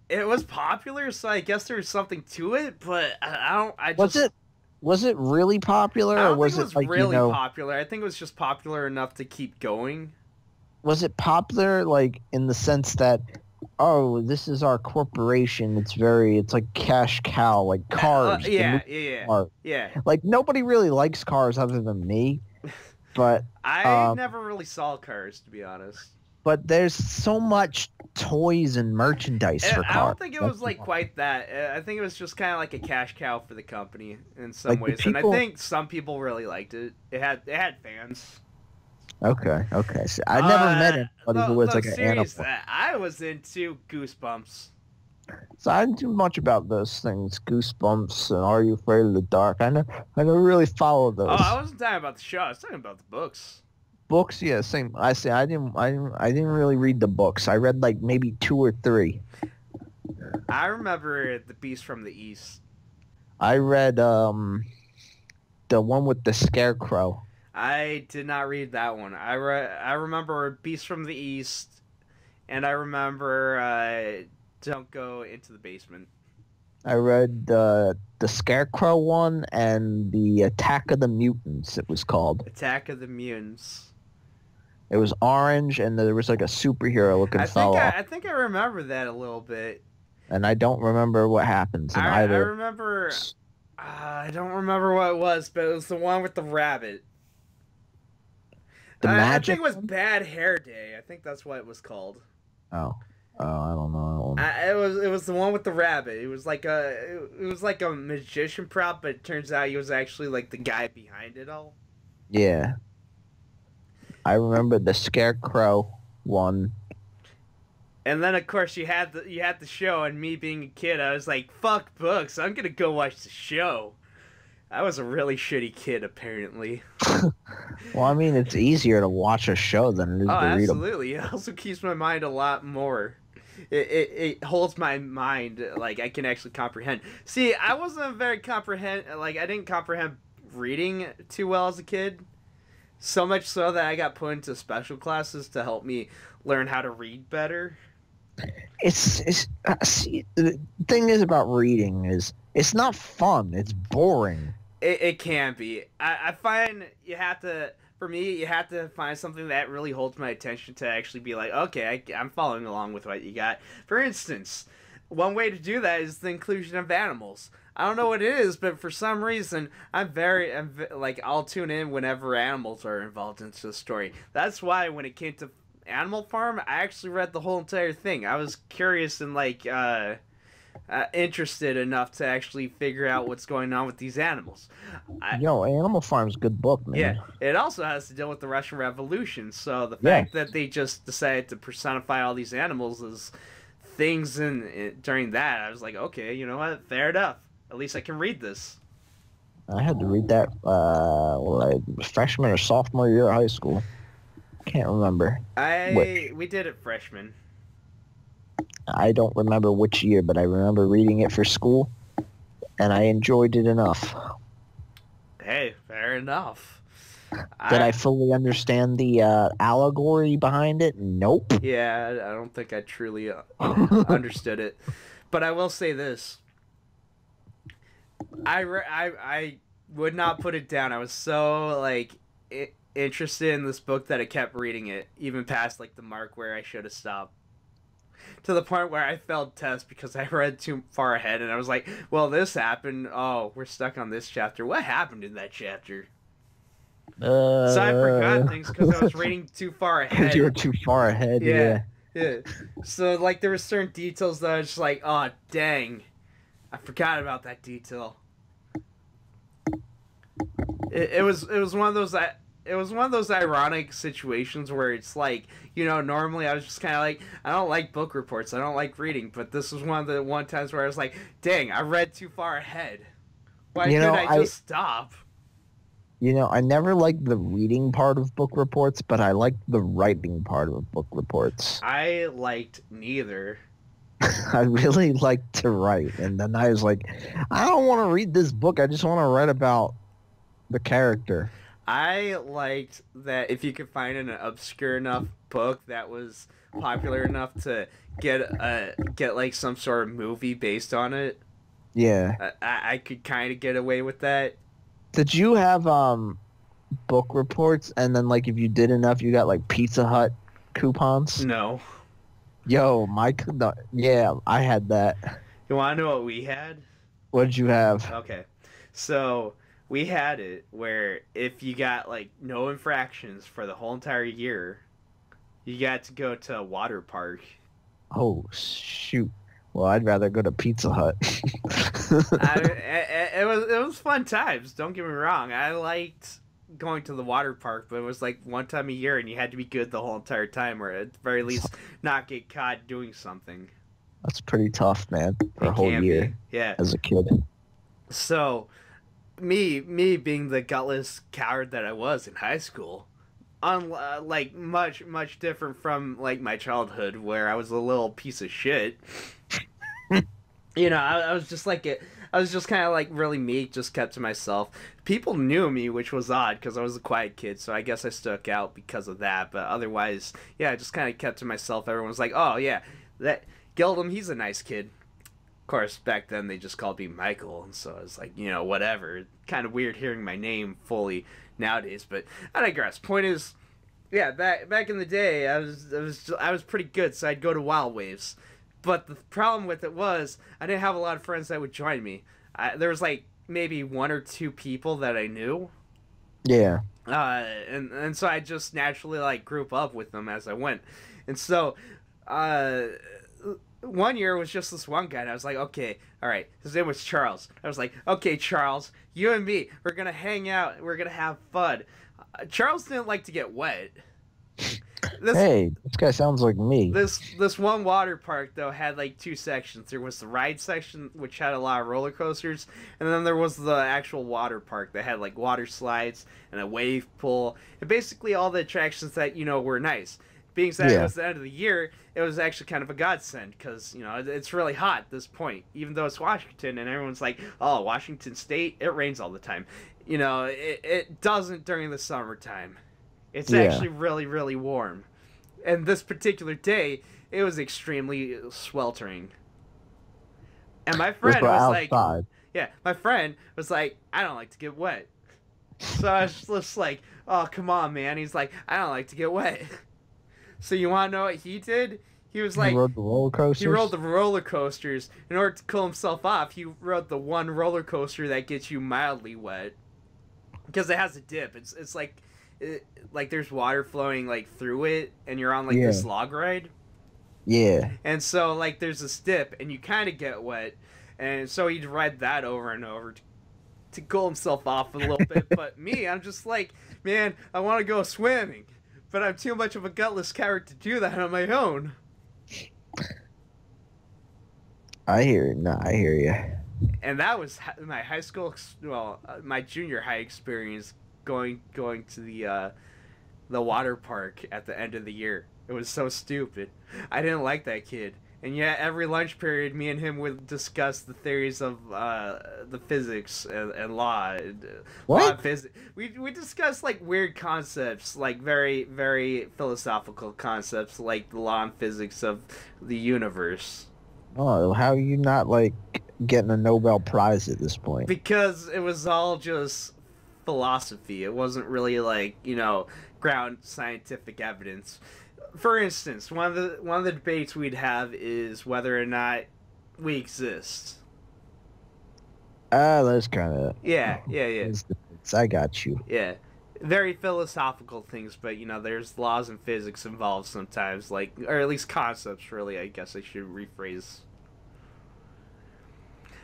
it was popular, so I guess there was something to it. But Was it really popular, or was it like really popular? I think it was just popular enough to keep going. Was it popular, like in the sense that, oh, this is our corporation. It's like cash cow, like Cars. Yeah. Like nobody really likes Cars other than me, but I never really saw Cars, to be honest. But there's so much toys and merchandise for Cars. I don't think it was like quite that. I think it was just kind of like a cash cow for the company in some ways, and I think some people really liked it. It had fans. Okay. So I never met anybody who was like an animal. I was into Goosebumps. So I didn't do much about those things, Goosebumps and Are You Afraid of the Dark. I never really followed those. Oh, I wasn't talking about the show. I was talking about the books. Books, yeah, same. I didn't really read the books. I read like maybe 2 or 3. I remember The Beast from the East. I read the one with the scarecrow. I did not read that one. I remember Beast from the East, and I remember Don't Go Into the Basement. I read the Scarecrow one and the Attack of the Mutants, it was called. Attack of the Mutants. It was orange, and there was like a superhero looking fella. I think I remember that a little bit. And I don't remember what happens in either. I remember... I don't remember what it was, but it was the one with the rabbit. I think it was Bad Hair Day. I think that's what it was called. Oh, I don't know. It was the one with the rabbit. It was like a magician prop, but it turns out he was actually like the guy behind it all. Yeah, I remember the Scarecrow one. And then of course you had the show, and me being a kid, I was like, "Fuck books! I'm gonna go watch the show." I was a really shitty kid, apparently. Well, I mean, it's easier to watch a show than it is Oh, to read a. absolutely. It also keeps my mind a lot more. It holds my mind, like, I can actually comprehend. See, I wasn't very like, I didn't comprehend reading too well as a kid. So much so that I got put into special classes to help me learn how to read better. It's see, the thing is about reading is it's not fun. It's boring. It can be. I find you have to, for me, you have to find something that really holds my attention to actually be like, okay, I'm following along with what you got. For instance, one way to do that is the inclusion of animals. I don't know what it is, but for some reason, like, I'll tune in whenever animals are involved into the story. That's why when it came to Animal Farm, I actually read the whole entire thing. I was curious and, like, interested enough to actually figure out what's going on with these animals. Animal Farm's a good book, man. Yeah, it also has to deal with the Russian Revolution. So the fact that they just decided to personify all these animals as things during that, I was like, okay, you know what? Fair enough. At least I can read this. I had to read that freshman or sophomore year of high school. Can't remember. We did it freshman. I don't remember which year, but I remember reading it for school, and I enjoyed it enough. Hey, fair enough. Did I fully understand the allegory behind it? Nope. Yeah, I don't think I truly understood it. But I will say this. I would not put it down. I was so, like, interested in this book that I kept reading it, even past, like, the mark where I should have stopped. To the point where I failed tests because I read too far ahead, and I was like, well, this happened. Oh, we're stuck on this chapter. What happened in that chapter? So I forgot things because I was reading too far ahead. Because you were too far ahead, yeah. So, like, there were certain details that I was just like, oh, dang. I forgot about that detail. It was one of those ironic situations where it's like, normally I was just kind of like, I don't like book reports, I don't like reading, but this was one of the times where I was like, dang, I read too far ahead. Why couldn't I just stop? I never liked the reading part of book reports, but I liked the writing part of book reports. I liked neither. I really liked to write, and then I was like, I don't want to read this book, I just want to write about the character. I liked that if you could find an obscure enough book that was popular enough to get like some sort of movie based on it. Yeah. I could kind of get away with that. Did you have book reports, and then, like, if you did enough, you got, like, Pizza Hut coupons? No. Yo, yeah, I had that. You want to know what we had? What did you have? Okay. So, we had it where if you got, like, no infractions for the whole entire year, you got to go to a water park. Oh, shoot. Well, I'd rather go to Pizza Hut. It was fun times, don't get me wrong. I liked going to the water park, but it was like one time a year and you had to be good the whole entire time, or at the very least not get caught doing something. That's pretty tough, man, for a whole year. Yeah. As a kid. So, me being the gutless coward that I was in high school, like much different from like my childhood where I was a little piece of shit. I was just like I was just kind of like really meek, just kept to myself. People knew me, which was odd because I was a quiet kid, so I guess I stuck out because of that. But otherwise, yeah, I just kind of kept to myself. Everyone was like, "Oh yeah, that Gildem, he's a nice kid." Of course, back then they just called me Michael, and so I was like, whatever. Kind of weird hearing my name fully nowadays, but I digress. Point is, yeah, back in the day, I was pretty good, so I'd go to Wild Waves. But the problem with it was I didn't have a lot of friends that would join me. There was like maybe one or two people that I knew. Yeah. And so I just naturally like group up with them as I went. And so one year was just this one guy, and I was like, okay, all right. His name was Charles. I was like, okay, Charles, you and me, we're gonna hang out, we're gonna have fun. Charles didn't like to get wet. This Hey, this guy sounds like me. this one water park though had like two sections. There was the ride section which had a lot of roller coasters, and then there was the actual water park that had like water slides and a wave pool and basically all the attractions that were nice. Being said, it was the end of the year, it was actually kind of a godsend because it's really hot at this point, even though it's Washington and everyone's like, oh, Washington State, it rains all the time. It doesn't during the summertime. It's actually really, really warm. And this particular day, it was extremely sweltering. And my friend was outside. my friend was like, I don't like to get wet. So I was just like, oh, come on, man. He's like, I don't like to get wet. So you want to know what he did? He was like, he rode the roller coasters. He rode the roller coasters. In order to cool himself off, he rode the one roller coaster that gets you mildly wet. Because it has a dip. It's like... like there's water flowing like through it and you're on like this log ride, and so like there's this dip and you kind of get wet, and so he'd ride that over and over to cool himself off a little bit. But me, I'm just like, man, I want to go swimming, but I'm too much of a gutless coward to do that on my own. I hear you. And that was my high school, my junior high experience going to the water park at the end of the year. It was so stupid. I didn't like that kid. And yet every lunch period me and him would discuss the theories of the physics and law. What? Law and physics. We discussed like weird concepts, like very, very philosophical concepts, like the law and physics of the universe. Oh, how are you not like getting a Nobel Prize at this point? Because it was all just philosophy. It wasn't really like ground scientific evidence. For instance, one of the debates we'd have is whether or not we exist. That's kind of yeah. I got you. Yeah, very philosophical things, but there's laws and physics involved sometimes, like, or at least concepts. Really, I guess I should rephrase.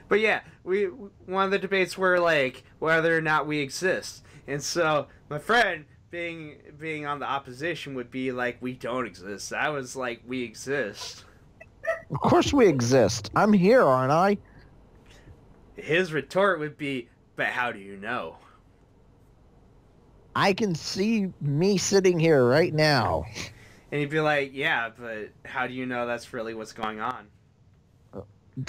But yeah, one of the debates were like whether or not we exist, and so my friend, being on the opposition, would be like, we don't exist. I was like, we exist. Of course we exist. I'm here, aren't I? His retort would be, but how do you know? I can see me sitting here right now. And he'd be like, yeah, but how do you know that's really what's going on?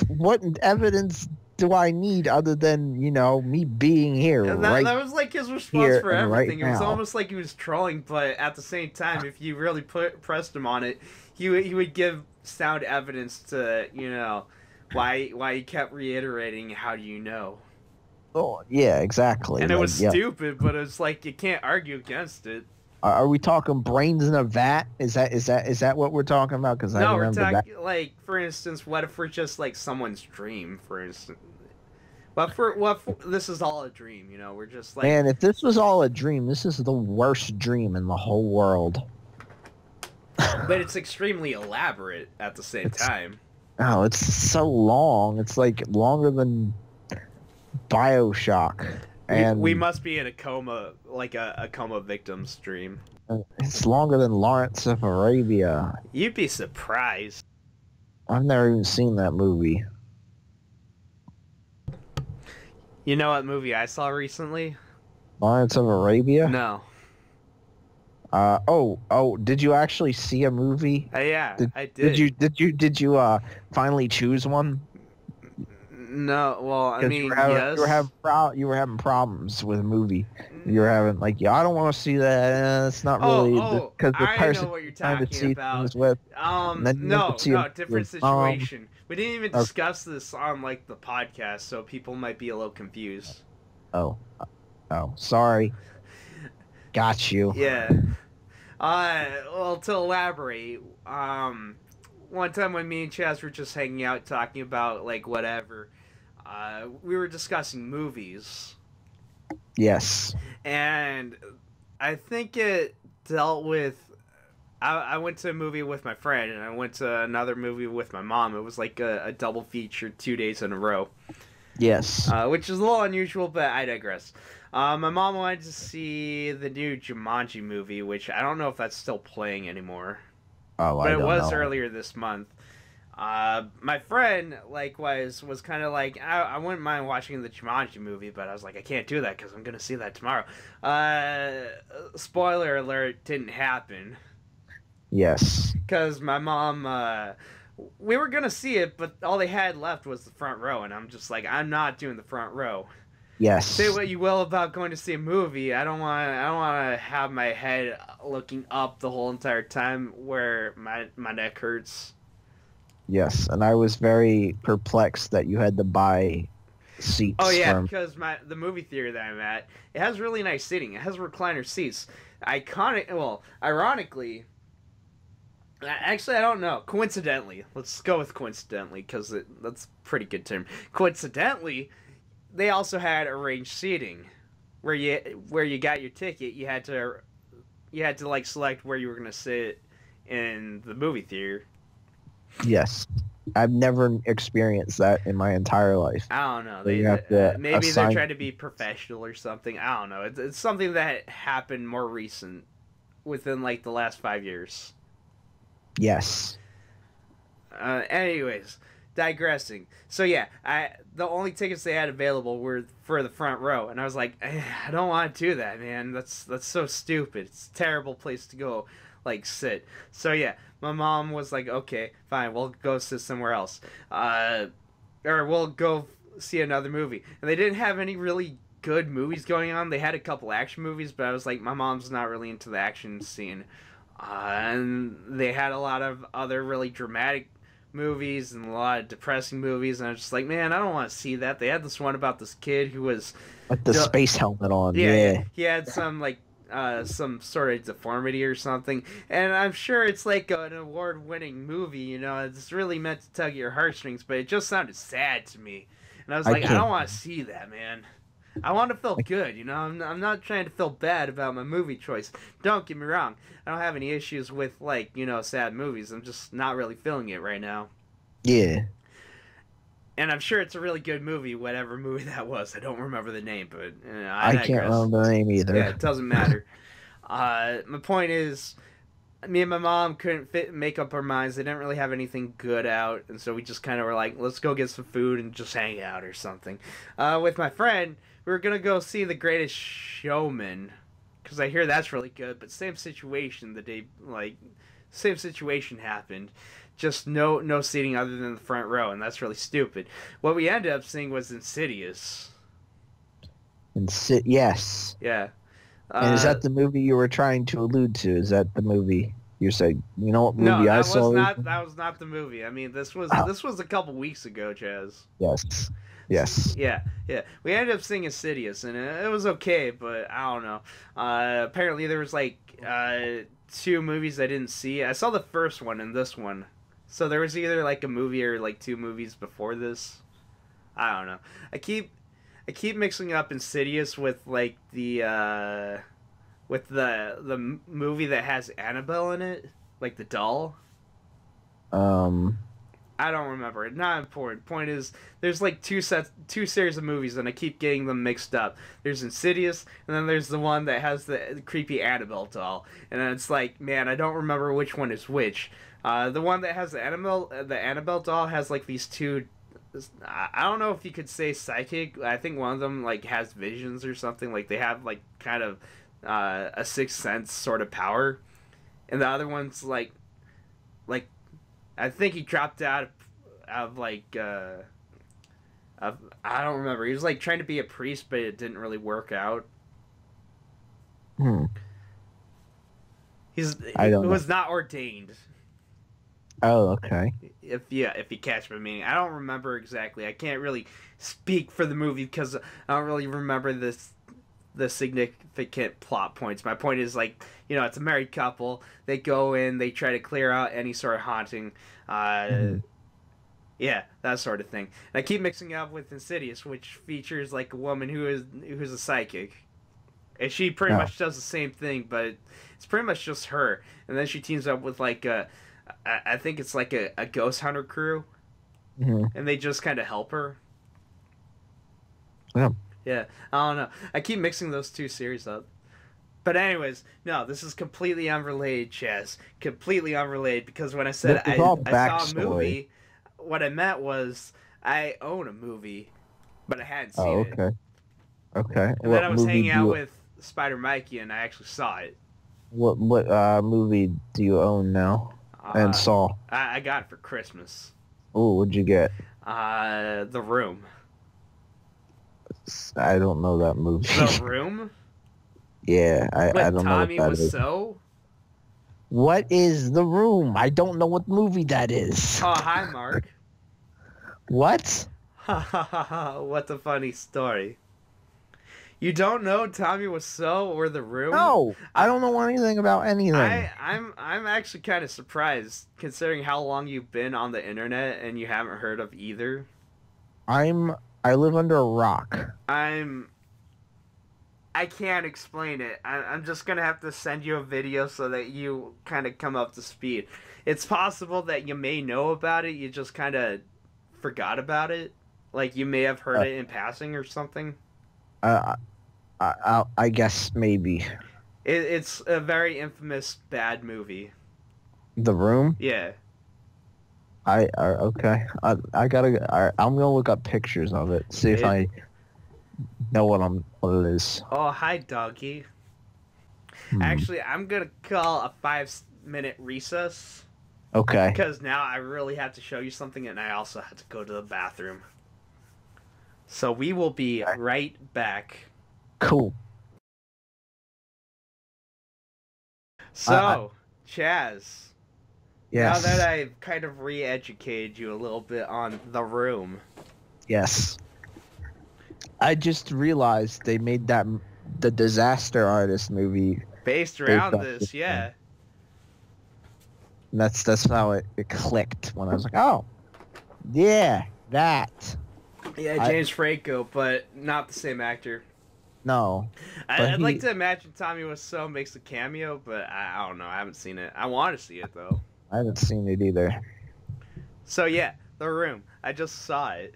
What evidence do I need other than, me being here? And that was like his response for everything. Right, it was almost like he was trolling, but at the same time, if you really pressed him on it, he would give sound evidence to, why he kept reiterating, how do you know? Oh, yeah, exactly. And it was stupid, but it's like you can't argue against it. Are we talking brains in a vat? Is that what we're talking about? Because no, we're talking like, for instance, what if we're just like someone's dream, for instance? What if this is all a dream? We're just like, man, if this was all a dream, this is the worst dream in the whole world. But it's extremely elaborate at the same time. Oh, it's so long. It's like longer than BioShock. And we must be in a coma, like a coma victim's dream. It's longer than Lawrence of Arabia. You'd be surprised. I've never even seen that movie. You know what movie I saw recently? Lawrence of Arabia? No. Did you actually see a movie? Yeah, I did. Did you finally choose one? No, well, I mean, yes. You were having problems with a movie. You were having like, I don't want to see that. It's not really because the person I know what you're talking about. With, no, different situation. We didn't even discuss this on like the podcast, so people might be a little confused. Oh, sorry. Got you. Yeah. Well, to elaborate, one time when me and Chaz were just hanging out talking about like whatever, we were discussing movies. Yes. And I think it dealt with, I went to a movie with my friend and I went to another movie with my mom. It was like a double feature 2 days in a row. Yes. which is a little unusual, but I digress. My mom wanted to see the new Jumanji movie, which I don't know if that's still playing anymore, Oh, but I it don't was know. earlier this month. My friend, likewise, was kind of like, I wouldn't mind watching the Jumanji movie, but I was like, I can't do that because I'm going to see that tomorrow. Spoiler alert, didn't happen. Yes. Because my mom, we were going to see it, but all they had left was the front row, and I'm just like, I'm not doing the front row. Say Yes. what you will about going to see a movie. I don't want to have my head looking up the whole entire time where my neck hurts. Yes. And I was very perplexed that you had to buy Oh seats yeah, from. because the movie theater that I'm at, it has really nice seating. It has recliner seats. Ironically, actually I don't know. Coincidentally, let's go with coincidentally because that's a pretty good term. Coincidentally, they also had arranged seating, where you got your ticket. You had to like select where you were gonna sit in the movie theater. Yes. I've never experienced that in my entire life. I don't know. So you have to Maybe they're assign. trying to be professional or something. I don't know. It's something that happened more recent, within like the last 5 years. Yes. Anyways, digressing. So yeah, the only tickets they had available were for the front row, and I was like, I don't want to do that, man. That's so stupid. It's a terrible place to go, like sit. So yeah, my mom was like, okay, fine, we'll go sit somewhere else. Or we'll go see another movie. And they didn't have any really good movies going on. They had a couple action movies, but I was like, my mom's not really into the action scene. And they had a lot of other really dramatic movies and a lot of depressing movies, and I was just like, man, I don't want to see that. They had this one about this kid who was, With the space helmet on. yeah, Yeah. he had some sort of deformity or something, and I'm sure it's like an award-winning movie. You know, it's really meant to tug at your heartstrings, but it just sounded sad to me, and I was I like, I can't. don't want to see that, man. I want to feel good, you know. I'm not trying to feel bad about my movie choice. Don't get me wrong. I don't have any issues with like sad movies. I'm just not really feeling it right now. Yeah. And I'm sure it's a really good movie, whatever movie that was. I don't remember the name, but I I can't digress. remember the name Yeah, either. it doesn't matter. My point is, me and my mom couldn't make up our minds. They didn't really have anything good out, and so we just kind of were like, let's go get some food and just hang out or something. With my friend, we were gonna go see The Greatest Showman, because I hear that's really good. But same situation same situation happened. Just no seating other than the front row, and that's really stupid. What we ended up seeing was Insidious. And sit. Yes. Yeah. And is Uh, that the movie you were trying to allude to? Is that the movie you said? You know what no, movie I saw? that was not the movie. I mean, Oh, this was a couple weeks ago, Chaz. yes. Yes. Yeah, yeah. We ended up seeing Insidious, and it was okay, but I don't know. Apparently, there was like two movies I didn't see. I saw the first one and this one, so there was either like a movie or like two movies before this. I don't know. I keep mixing up Insidious with like the movie that has Annabelle in it, like the doll. Um. I don't remember it. Not important. Point is, there's like two series of movies, and I keep getting them mixed up. There's Insidious, and then there's the one that has the creepy Annabelle doll, and then it's like, man, I don't remember which one is which. The one that has the Annabelle doll has like these two. I don't know if you could say psychic. I think one of them like has visions or something. Like they have like kind of a sixth sense sort of power, and the other one's like I think he dropped out of like I don't remember. He was like trying to be a priest, but it didn't really work out. Hmm. He I don't know. was not ordained. Oh, okay. If you catch my meaning, I don't remember exactly. I can't really speak for the movie because I don't really remember the significant plot points. My point is like, it's a married couple. They go in, they try to clear out any sort of haunting. Mhm. Yeah, that sort of thing. And I keep mixing it up with Insidious, which features like a woman who's a psychic, and she pretty Oh. much does the same thing, but it's pretty much just her. And then she teams up with like I think it's like a ghost hunter crew, Mhm. and they just kind of help her. Yeah. Yeah, I don't know. I keep mixing those two series up. But anyways, no, this is completely unrelated, Chaz. Completely unrelated, because when I said This is all I saw a backstory. movie, what I meant was I own a movie, but I hadn't seen Oh, it. okay. Okay. And then What I was movie hanging do out you with Spider Mikey, and I actually saw it. what movie do you own now? And Uh, saw? I got it for Christmas. Oh, what'd you get? The Room. I don't know that movie. The Room Yeah, I with don't know what Tommy that is. Wiseau. What is The Room? I don't know what movie that is. Oh, hi, Mark. What? Ha ha ha ha! What a funny story. You don't know Tommy Wiseau or The Room? No, I I, don't know anything about anything. I'm actually kind of surprised considering how long you've been on the internet and you haven't heard of either. I live under a rock. I'm I can't explain it. I'm just gonna have to send you a video so that you kind of come up to speed. It's possible that you may know about it, you just kind of forgot about it. Like you may have heard Uh, it in passing or something. I, I guess maybe It's a very infamous bad movie. The Room. Yeah. Okay. I gotta. I'm gonna look up pictures of it. See if It. I know what it is. Oh, hi, doggy. Hmm. Actually, I'm gonna call a 5-minute recess Okay. because now I really have to show you something, and I also have to go to the bathroom. So we will be right back. Cool. So, Chaz, now Yes. that I've kind of re-educated you a little bit on The Room, Yes. I just realized they made the Disaster Artist movie. based Based around off this, this yeah. And that's how it clicked when I was like, oh, yeah, that. Yeah, I- James Franco, but not the same actor. No, but I'd like to imagine Tommy Wiseau makes a cameo, but I don't know. I haven't seen it. I want to see it though. I haven't seen it either. So yeah, The Room. I just saw it.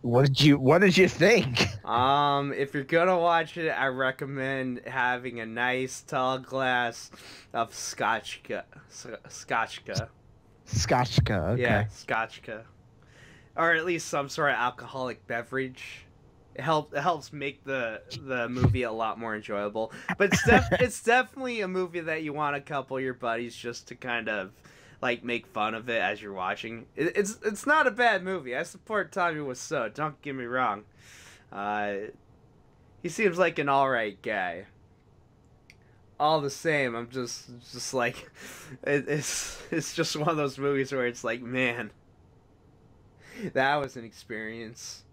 What did you think? If you're gonna watch it, I recommend having a nice tall glass of scotchka. Scotchka. Scotchka. Okay. Yeah, scotchka. Or at least some sort of alcoholic beverage. It helps make the movie a lot more enjoyable. But it's definitely a movie that you want a couple of your buddies just to kind of like make fun of it as you're watching. It's not a bad movie. I support Tommy Wiseau. Don't get me wrong. He seems like an all right guy. All the same, I'm just like it's just one of those movies where it's like, man, that was an experience.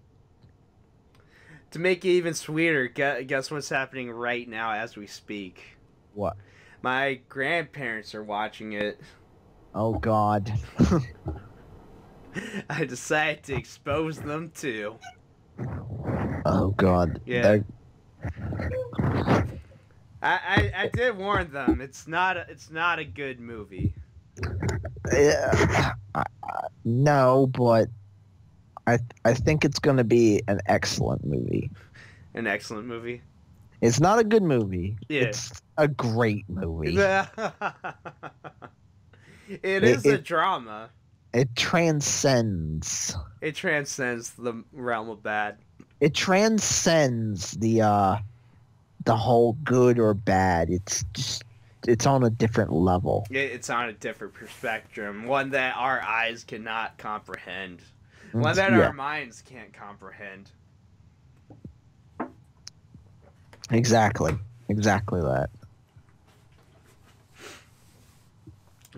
To make it even sweeter, guess what's happening right now as we speak? What? My grandparents are watching it. Oh God. I decided to expose them too. Oh God. Yeah. I did warn them. It's not a good movie. Yeah. No, but I think it's gonna be an excellent movie. An excellent movie. It's not a good movie. Yeah. It's a great movie. It is a drama. It transcends. It transcends the realm of bad. It transcends the whole good or bad. It's on a different level. It's on a different spectrum, one that our eyes cannot comprehend, one that our minds can't comprehend. Exactly that.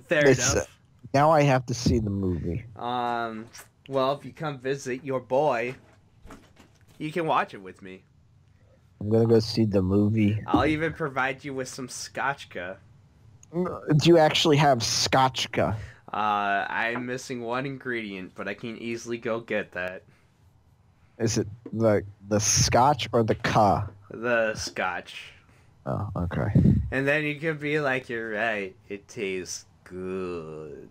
Fair enough. Now I have to see the movie. Well, if you come visit your boy, you can watch it with me. I'm gonna go see the movie. I'll even provide you with some scotchka. Do you actually have scotchka? I'm missing one ingredient, but I can easily go get that. Is it the scotch or the ka? The scotch. Oh, okay. And then you can be like, you're right, it tastes good.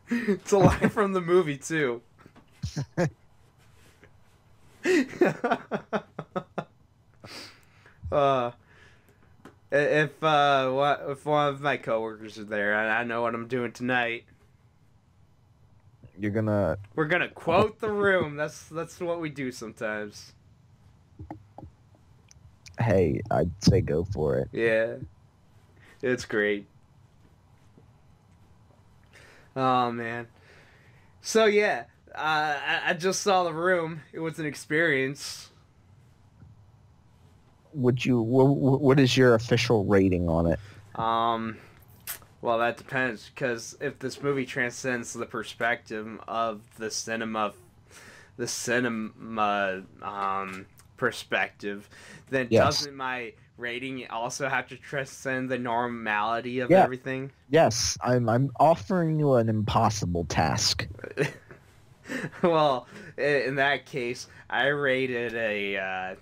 It's a line from the movie too. uh, if one of my coworkers are there, I know what I'm doing tonight. We're gonna quote the room. That's what we do sometimes. Hey, I'd say go for it. Yeah, it's great. Oh man. So yeah, I just saw the room. It was an experience. What is your official rating on it? Well, that depends, because if this movie transcends the perspective of the cinema perspective, then Yes. doesn't my rating also have to transcend the normality of Yeah. everything? Yes, I'm offering you an impossible task. Well, in that case, I rated a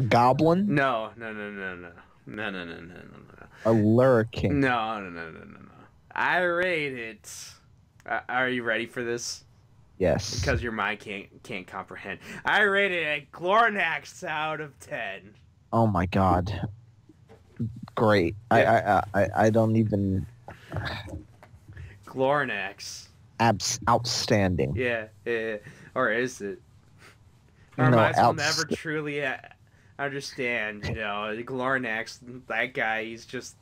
goblin? No. A lurking. No. I rated. Are you ready for this? Yes. Because your mind can't comprehend. I rated a Glornax out of 10. Oh my god. Great. Yeah. I don't even. Glornax. Outstanding. Yeah. Or is it? No, Our minds will never truly understand. Glornax. That guy. He's just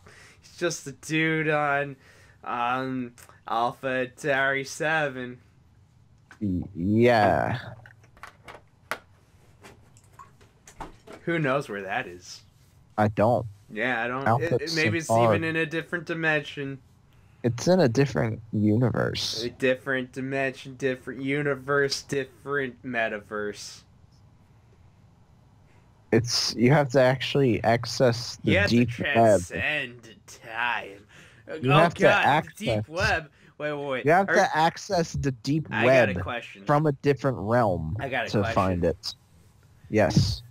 a dude on Alpha Atari 7. Yeah. Who knows where that is? I don't. Yeah, I don't. Maybe it's even in a different dimension. It's in a different universe. A different dimension, different universe, different metaverse. You have to actually access the deep web. Transcend time. You have to access the deep web. Wait. You have to access the deep web. I got a question. From a different realm to find it. Yes.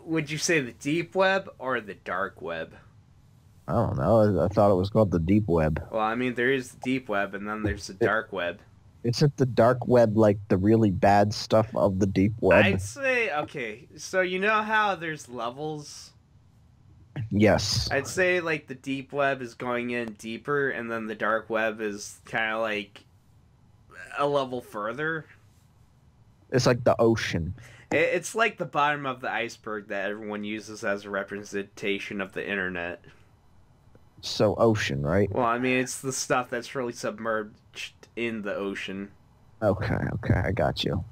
Would you say the deep web or the dark web? I don't know. I thought it was called the deep web. Well, I mean, there is the deep web, and then there's the dark web. Isn't the dark web like the really bad stuff of the deep web? I'd say, okay, so you know how there's levels? Yes. I'd say, like, the deep web is going in deeper, and then the dark web is kind of like a level further. It's like the ocean. It's like the bottom of the iceberg that everyone uses as a representation of the internet. So ocean, right? Well, I mean, it's the stuff that's really submerged in the ocean. Okay, I got you.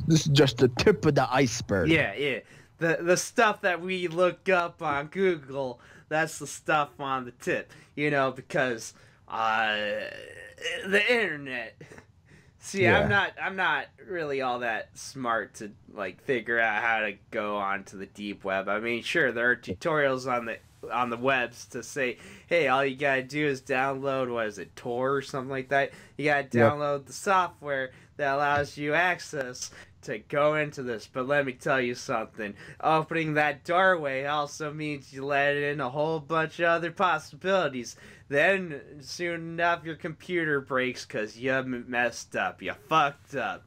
This is just the tip of the iceberg. Yeah. The stuff that we look up on Google, that's the stuff on the tip. Because the internet. See, yeah. I'm not really all that smart to figure out how to go onto the deep web. I mean, sure, there are tutorials on the webs to say, hey, all you gotta do is download Tor or something like that. You gotta download the software that allows you access to go into this. But let me tell you something. Opening that doorway also means you let in a whole bunch of other possibilities. Then, soon enough, your computer breaks because you messed up. You fucked up.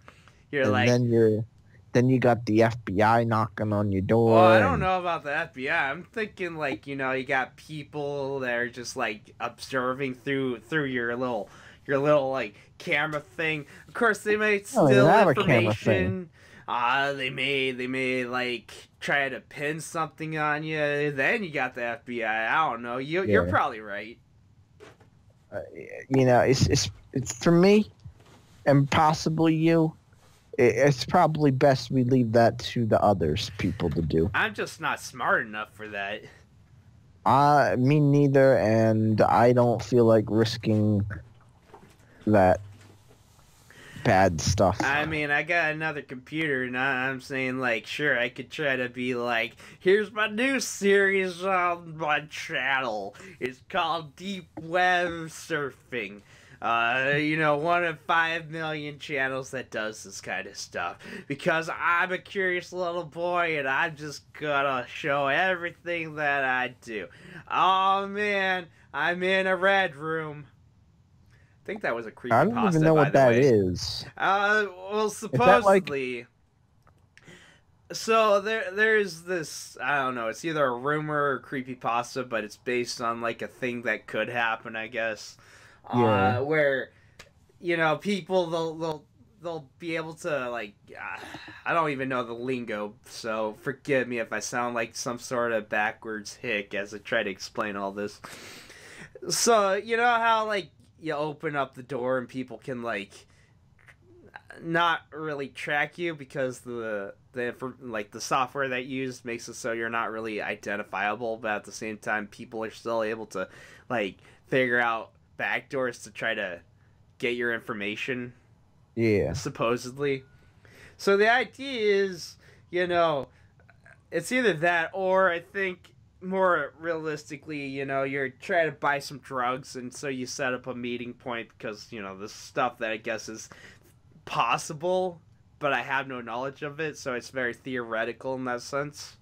Then you got the FBI knocking on your door. Well, I don't know about the FBI. I'm thinking, you got people that are just, observing through your little camera thing. Of course, they might steal information. They may try to pin something on you. Then you got the FBI. I don't know. You're probably right. It's for me, and possibly you. It's probably best we leave that to the others people to do. I'm just not smart enough for that. Me neither, and I don't feel like risking that bad stuff. I mean, I got another computer, and I'm saying, sure, I could try to be here's my new series on my channel. It's called Deep Web Surfing. One of 5 million channels that does this kind of stuff. Because I'm a curious little boy and I'm just gonna show everything that I do. Oh man, I'm in a red room. I think that was a creepypasta, I don't even know what that is. Well, Is that like... supposedly... So there's this, I don't know, it's either a rumor or creepypasta, but it's based on like a thing that could happen, I guess. Yeah. Where people they'll be able to like I don't even know the lingo, so forgive me if I sound like some sort of backwards hick as I try to explain all this. So, you know how like you open up the door and people can like not really track you because the software that you use makes it so you're not really identifiable, but at the same time people are still able to like figure out backdoors to try to get your information. Yeah. Supposedly. So the idea is, it's either that or I think more realistically, you're trying to buy some drugs and so you set up a meeting point because, this stuff that I guess is possible, but I have no knowledge of it, so it's very theoretical in that sense.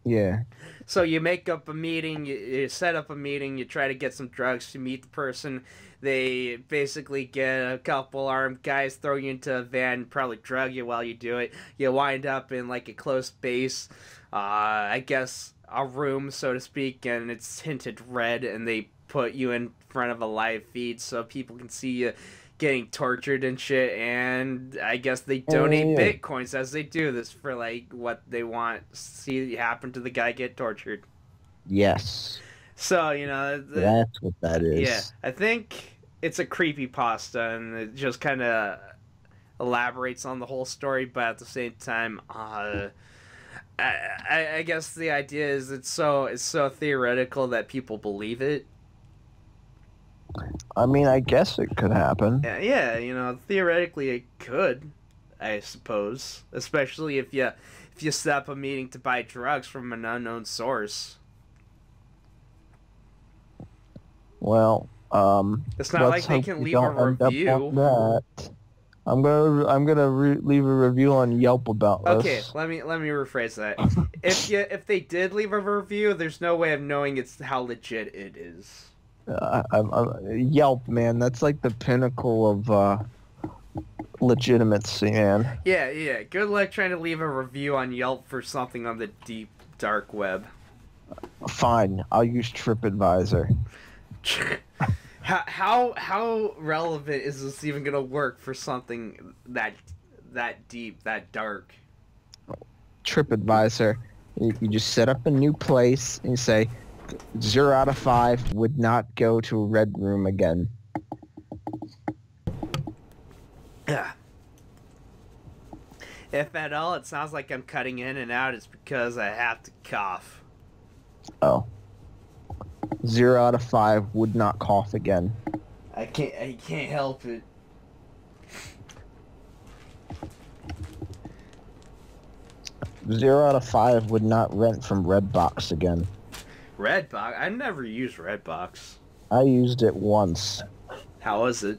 Yeah. So you make up a meeting, you set up a meeting, you try to get some drugs to meet the person. They basically get a couple armed guys, throw you into a van, probably drug you while you do it. You wind up in like a close base, I guess a room, so to speak, and it's tinted red, and they put you in front of a live feed so people can see you getting tortured and shit, and I guess they donate bitcoins as they do this for like what they want to see happen to the guy get tortured. Yes. So, that's what that is. Yeah, I think it's a creepypasta, and it just kind of elaborates on the whole story, but at the same time, I guess the idea is it's so theoretical that people believe it. I mean, I guess it could happen. Yeah, theoretically it could, I suppose. Especially if you set up a meeting to buy drugs from an unknown source. Well, it's not like they can leave a review. I'm gonna leave a review on Yelp about this. Okay, let me rephrase that. If they did leave a review, there's no way of knowing how legit it is. Yelp, man, that's like the pinnacle of legitimacy, man. Yeah. Good luck trying to leave a review on Yelp for something on the deep dark web. Fine, I'll use TripAdvisor. How relevant is this even gonna work for something that deep, that dark? TripAdvisor, you just set up a new place and you say 0 out of 5 would not go to a red room again. Yeah. If at all, it sounds like I'm cutting in and out. It's because I have to cough. Oh. 0 out of 5 would not cough again. I can't help it. Zero out of 5 would not rent from Redbox again. Redbox? I never used Redbox. I used it once. How was it?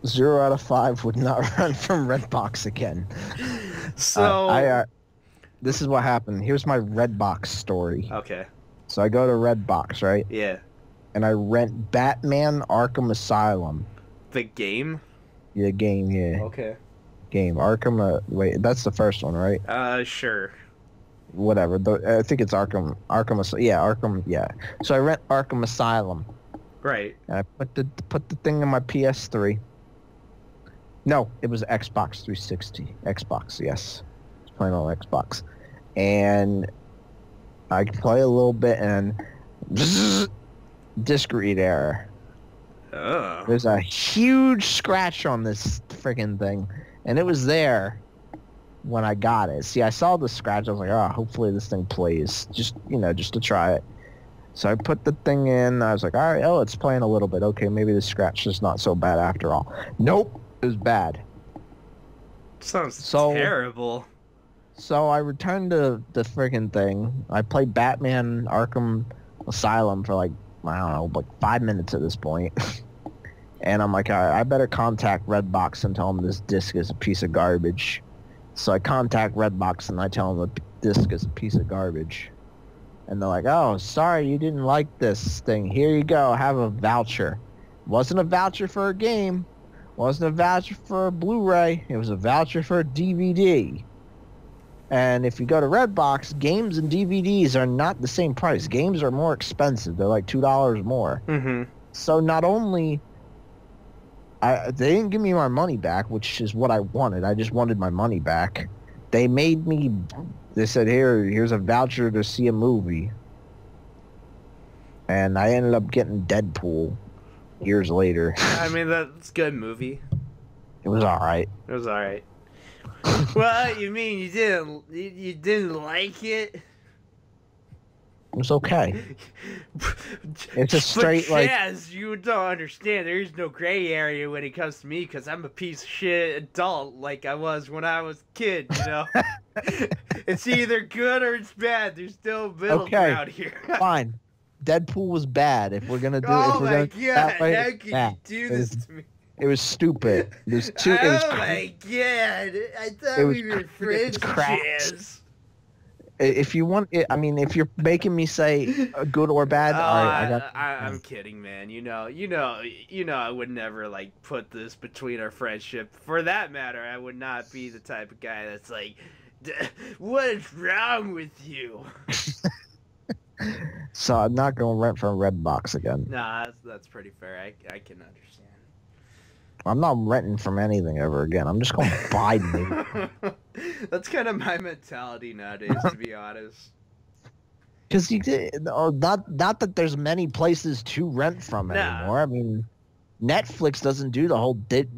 0 out of 5 would not rent from Redbox again. So this is what happened. Here's my Redbox story. Okay. So I go to Redbox, right? Yeah. And I rent Batman Arkham Asylum. The game? Yeah, game, yeah. Okay. Game. Arkham, wait, that's the first one, right? Sure. Whatever. I think it's Arkham. Yeah, Arkham, yeah. So I rent Arkham Asylum. Right. And I put the thing in my PS3. No, it was Xbox 360. Xbox, yes. I was playing on Xbox. And I can play a little bit and disk read error. Oh. There's a huge scratch on this friggin' thing. And it was there when I got it. See, I saw the scratch. I was like, oh, hopefully this thing plays. Just to try it. So I put the thing in. I was like, all right, it's playing a little bit. Okay, maybe the scratch is not so bad after all. Nope, it was bad. Sounds terrible. So I returned to the friggin' thing. I played Batman Arkham Asylum for like, I don't know, like 5 minutes at this point. And I'm like, I better contact Redbox and tell them this disc is a piece of garbage. So I contact Redbox and I tell them the disc is a piece of garbage. And they're like, oh, sorry you didn't like this thing. Here you go. Have a voucher. Wasn't a voucher for a game. Wasn't a voucher for a Blu-ray. It was a voucher for a DVD. And if you go to Redbox, games and DVDs are not the same price. Games are more expensive. They're like $2 more. Mm-hmm. So not only... they didn't give me my money back, which is what I wanted. I just wanted my money back. They made me... They said, here's a voucher to see a movie. And I ended up getting Deadpool years later. I mean, that's a good movie. It was all right. It was all right. Well, you mean you didn't like it? It was okay. It's a straight, but like... Chaz, you don't understand. There's no gray area when it comes to me because I'm a piece of shit adult like I was when I was a kid, you know? It's either good or it's bad. There's no middle ground here. Fine. Deadpool was bad. If we're going to do oh if we're my gonna god, way, how could you do this to me? It was stupid. It was too... Oh my god, I thought we were friends, Chaz. If you want it, I mean, if you're making me say good or bad, all right, I'm kidding, man. You know, I would never like put this between our friendship. For that matter, I would not be the type of guy that's like, what is wrong with you? So I'm not going to rent from Redbox again. Nah, that's pretty fair. I can understand. I'm not renting from anything ever again. I'm just going to buy me. That's kind of my mentality nowadays, to be honest. Because not that there's many places to rent from anymore. I mean, Netflix doesn't do the whole that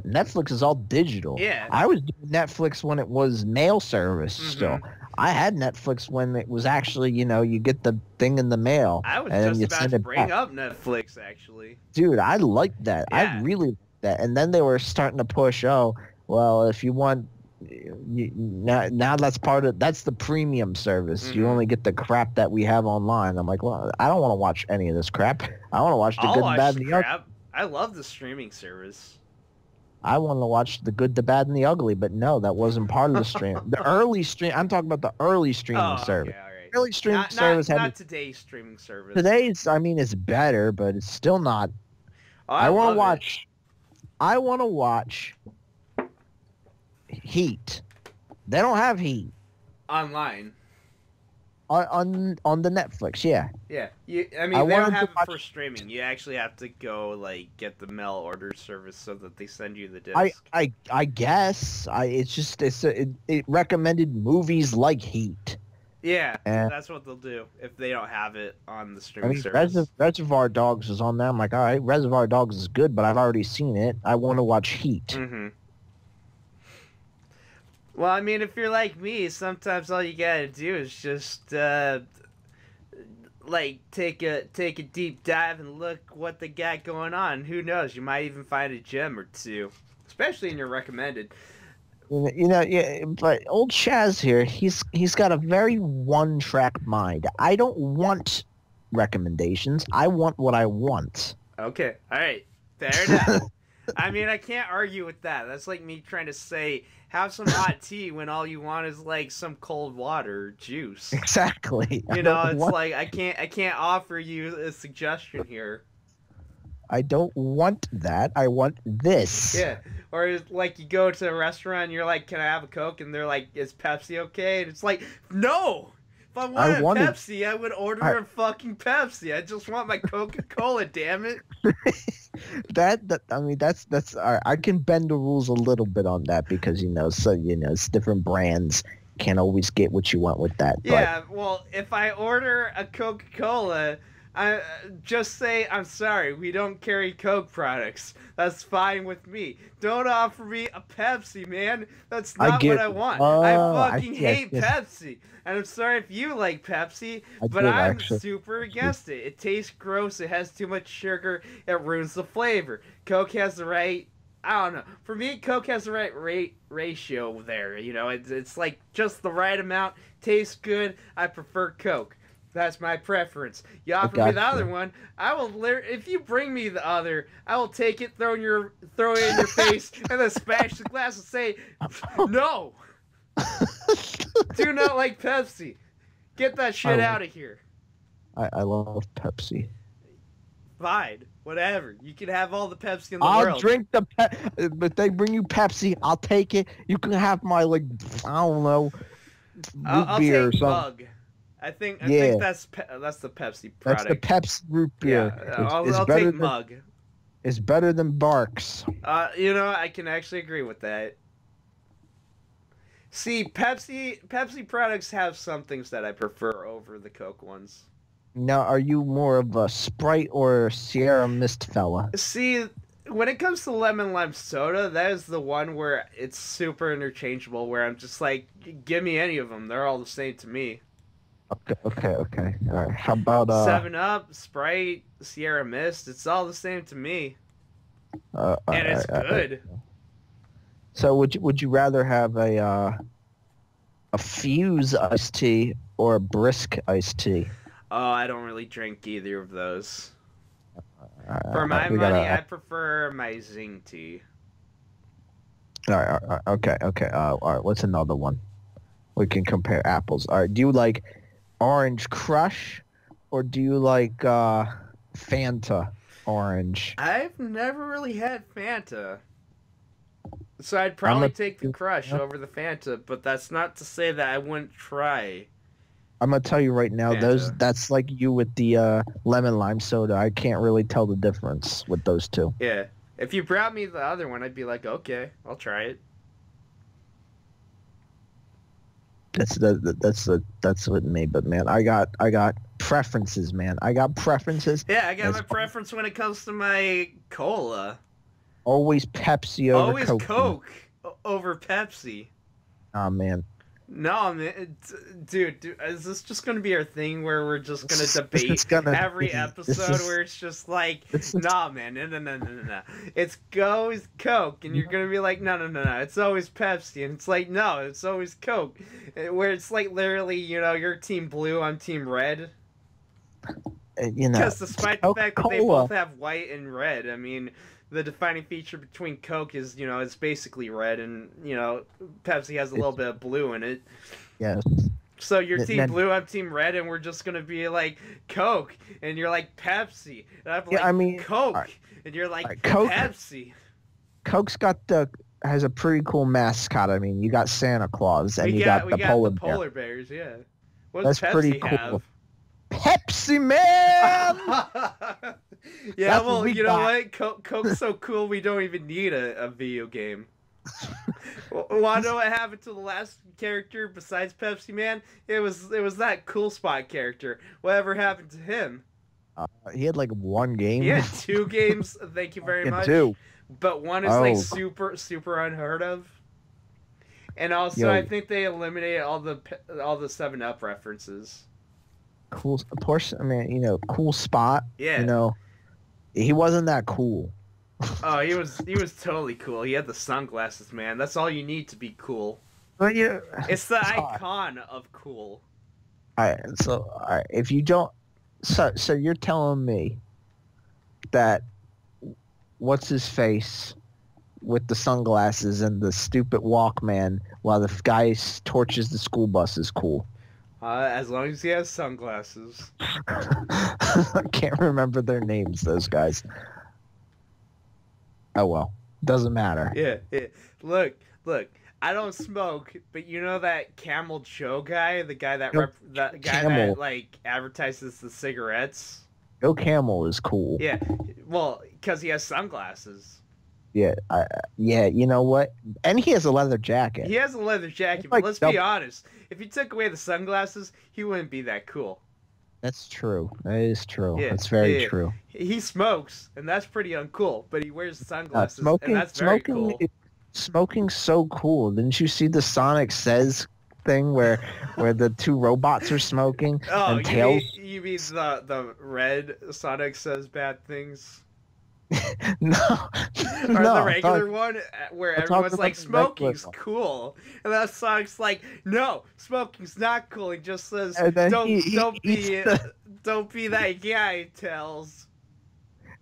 Netflix is all digital. Yeah. I was doing Netflix when it was mail service still. I had Netflix when it was actually, you get the thing in the mail. I was just about to bring up Netflix, actually. Dude, I liked that. Yeah. I really liked that. And then they were starting to push, well, if you want... now that's that's the premium service. You only get the crap that we have online. I'm like, well, I don't want to watch any of this crap. I want to watch the good, the bad, and the ugly. I love the streaming service. I want to watch the good, the bad, and the ugly, but no, that wasn't part of the stream. The early stream. I'm talking about the early streaming service. Okay, all right. Early streaming service. Not today's streaming service. Today's, I mean, it's better, but it's still not. I want to watch. I want to watch Heat. They don't have Heat online on the Netflix. Yeah. Yeah. They don't have it for streaming. You actually have to go like get the mail order service so that they send you the disc. I guess it recommended movies like Heat. Yeah, that's what they'll do if they don't have it on the streaming service. Reservoir Dogs is on there. I'm like, all right, Reservoir Dogs is good, but I've already seen it. I want to watch Heat. Mm-hmm. Well, I mean, if you're like me, sometimes all you gotta do is just take a deep dive and look what they got going on. Who knows? You might even find a gem or two, especially in your recommended. But old Chaz here, he's got a very one-track mind. I don't want recommendations. I want what I want. Okay, all right, fair enough. I mean, I can't argue with that. That's like me trying to say, have some hot tea when all you want is like some cold water or juice. Exactly. It's like I can't offer you a suggestion here. I don't want that. I want this. Yeah. Or like you go to a restaurant and you're like, can I have a Coke? And they're like, is Pepsi okay? And it's like, no! If I wanted Pepsi, I would order a fucking Pepsi. I just want my Coca-Cola, damn it. That's I can bend the rules a little bit on that because it's different brands. Can't always get what you want with that. Yeah, well, if I order a Coca-Cola, I just say, I'm sorry, we don't carry Coke products. That's fine with me. Don't offer me a Pepsi, man. That's not what I want. I fucking hate Pepsi. And I'm sorry if you like Pepsi, but I'm super against it. It tastes gross. It has too much sugar. It ruins the flavor. Coke has the right... I don't know. For me, Coke has the right ratio there. It's like just the right amount. Tastes good. I prefer Coke. That's my preference. You offer me the other one, I will. If you bring me the other, I will take it, throw it in your face, and then smash the glass and say, "No, do not like Pepsi. Get that shit out of here." I love Pepsi. Fine, whatever. You can have all the Pepsi in the I'll world. drink the but they bring you Pepsi. I'll take it. You can have my I don't know, I'll beer take or Mug. I think that's the Pepsi product. That's the Pepsi root beer. Yeah, I'll take Mug. It's better than Barks. I can actually agree with that. See, Pepsi products have some things that I prefer over the Coke ones. Now, are you more of a Sprite or Sierra Mist fella? See, when it comes to lemon lime soda, that is the one where it's super interchangeable, where I'm just like, give me any of them. They're all the same to me. Okay. All right. How about 7-Up, Sprite, Sierra Mist? It's all the same to me. And it's good. So would you rather have a Fuse iced tea or a Brisk iced tea? Oh, I don't really drink either of those. For my money, I prefer my Zing tea. All right. Okay. All right. What's another one? We can compare apples. All right. Do you like Orange Crush, or do you like Fanta Orange? I've never really had Fanta. So I'd probably take the Crush over the Fanta, but that's not to say that I wouldn't try. I'm gonna tell you right now, Fanta. that's like you with the lemon lime soda. I can't really tell the difference with those two. Yeah. If you brought me the other one, I'd be like, okay, I'll try it. That's with me, but man, I got preferences, man. I got preferences. Yeah, I got my preference when it comes to my cola. Always Pepsi over Always Coke. Coke over Pepsi. Oh man. No, man, dude, is this just gonna be our thing where we're just gonna debate every episode where it's just like, nah, man, no. It's always Coke, and you're gonna be like, no, it's always Pepsi, and it's like, no, it's always Coke, where it's like literally, you're Team Blue, I'm Team Red. Because despite the fact that they both have white and red, I mean, the defining feature between Coke is, it's basically red, and, Pepsi has a little bit of blue in it. Yes. So you're Team Blue, I'm Team Red, and we're just going to be like Coke, and you're like Pepsi. And I'm like Coke, and you're like Pepsi. Coke's has a pretty cool mascot. I mean, you got Santa Claus, and you got the polar bears, yeah. That's Pepsi pretty cool. Have? Pepsi Man! Yeah, well, you know what? Coke's so cool we don't even need a video game. Want to know what happened to the last character besides Pepsi Man? It was that Cool Spot character. Whatever happened to him? He had like one game. He had 2 games. Thank you very much. 2. But one is like super unheard of. And also, I think they eliminated all the 7-Up references. Cool, of course. I mean, Cool Spot. Yeah. He wasn't that cool. Oh, he was totally cool. He had the sunglasses, man. That's all you need to be cool. But it's the icon of cool. All right. If you don't, so you're telling me that what's his face with the sunglasses and the stupid Walkman while the guy torches the school bus is cool? As long as he has sunglasses. I can't remember their names, those guys. Oh, well. Doesn't matter. Yeah. Look. I don't smoke, but you know that Camel Joe guy? The guy that that advertises the cigarettes? Joe Camel is cool. Yeah. Well, because he has sunglasses. Yeah, you know what? And he has a leather jacket. He has a leather jacket, but let's be honest. If you took away the sunglasses, he wouldn't be that cool. That's true. That is true. Yeah, that's very true. He smokes, and that's pretty uncool, but he wears sunglasses, and that's very cool. Smoking's so cool. Didn't you see the Sonic Says thing where the 2 robots are smoking? Oh, and Tails... you mean the red Sonic Says bad things? No, Or no, the regular one where I'm talking everyone's about like, the regular smoking's one. cool. And that song's like, no, smoking's not cool. He just says, And then don't he's be don't be that guy, tells.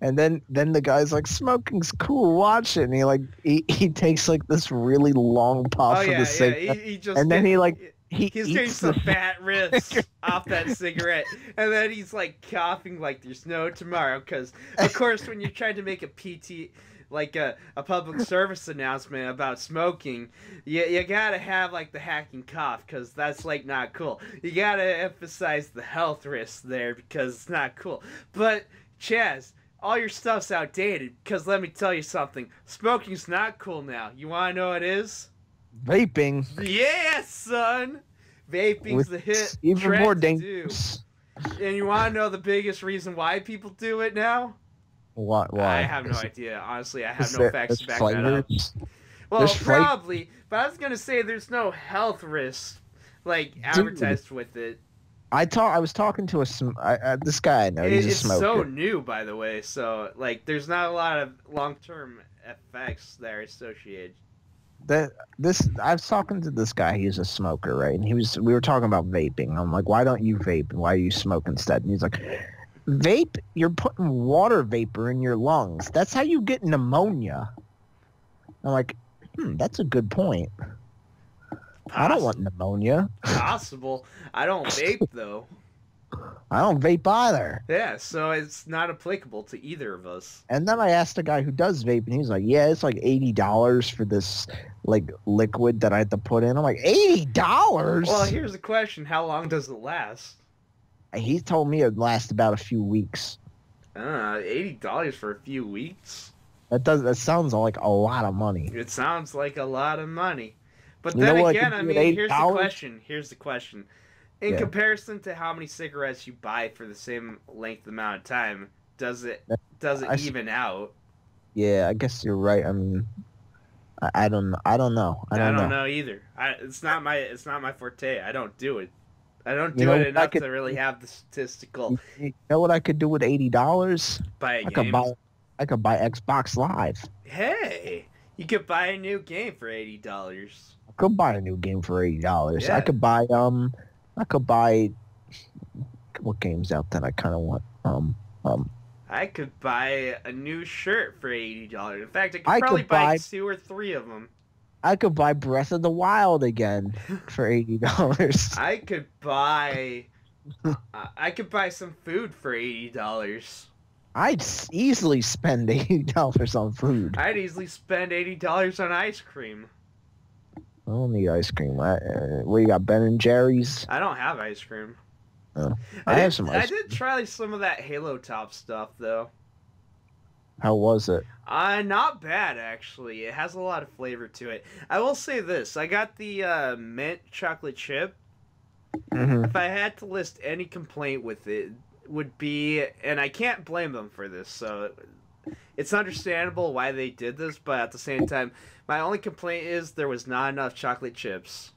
and then the guy's like, smoking's cool, watch it. And he takes like this really long Oh puff of the yeah, yeah. cigarette, He just and then get he he's getting eats the some fat riffs cigarette. off that cigarette, and then he's like coughing like there's no tomorrow. Because of course, when you're trying to make a PT, like a public service announcement about smoking, you gotta have like the hacking cough, because that's like not cool. You gotta emphasize the health risks there because it's not cool. But Chaz, all your stuff's outdated. Because let me tell you something, smoking's not cool now. You wanna know what it is? Vaping, Yeah, son. Vaping's which the hit is even more trend to do. dangerous. And you want to know the biggest reason why people do it now? What? I Why? have no idea. Honestly, I have Is no there, facts there's to back that up. flavors. Well, There's flavor, probably, but I was gonna say there's no health risks like dude. advertised with it. I was talking to this guy I know. He's a It's so smoker. new, by the way. So like, there's not a lot of long-term effects that are associated. That this I was talking to this guy. He's a smoker, right? And we were talking about vaping. I'm like, why don't you vape? And why do you smoke instead? And he's like, vape. You're putting water vapor in your lungs. That's how you get pneumonia. I'm like, that's a good point. I don't want pneumonia. Possible. I don't vape though. I don't vape either. Yeah, so it's not applicable to either of us. And then I asked a guy who does vape, and he's like, yeah, it's like $80 for this like liquid that I had to put in. I'm like, $80? Well, here's the question: how long does it last? He told me it'd last about a few weeks. $80 for a few weeks. That sounds like a lot of money. It sounds like a lot of money, but You then know what I again, could I do with mean, here's the $80? question. Here's the question. In Yeah. comparison to how many cigarettes you buy for the same length amount of time, does it I even out? Yeah, I guess you're right. I mean, I don't know. I don't know. I don't know either. It's not my forte. I don't do it. I don't do You know it what I enough could- to really have the statistical You know what I could do with $80? buy a I game. I could buy Xbox Live. Hey, you could buy a new game for $80. I could buy a new game for $80. Yeah. I could buy what games out that I kind of want. I could buy a new shirt for $80. In fact, I could I probably could buy buy- 2 or 3 of them. I could buy Breath of the Wild again for $80. I could buy some food for $80. I'd easily spend $80 on food. I'd easily spend $80 on ice cream. I don't need ice cream. What you got, Ben and Jerry's? I don't have ice cream. Oh, I have some I ice did try some of that Halo Top stuff though. How was it? Not bad actually. It has a lot of flavor to it. I will say this: I got the mint chocolate chip. Mm-hmm. If I had to list any complaint with it, would be, and I can't blame them for this, so it's understandable why they did this, but at the same time, my only complaint is there was not enough chocolate chips.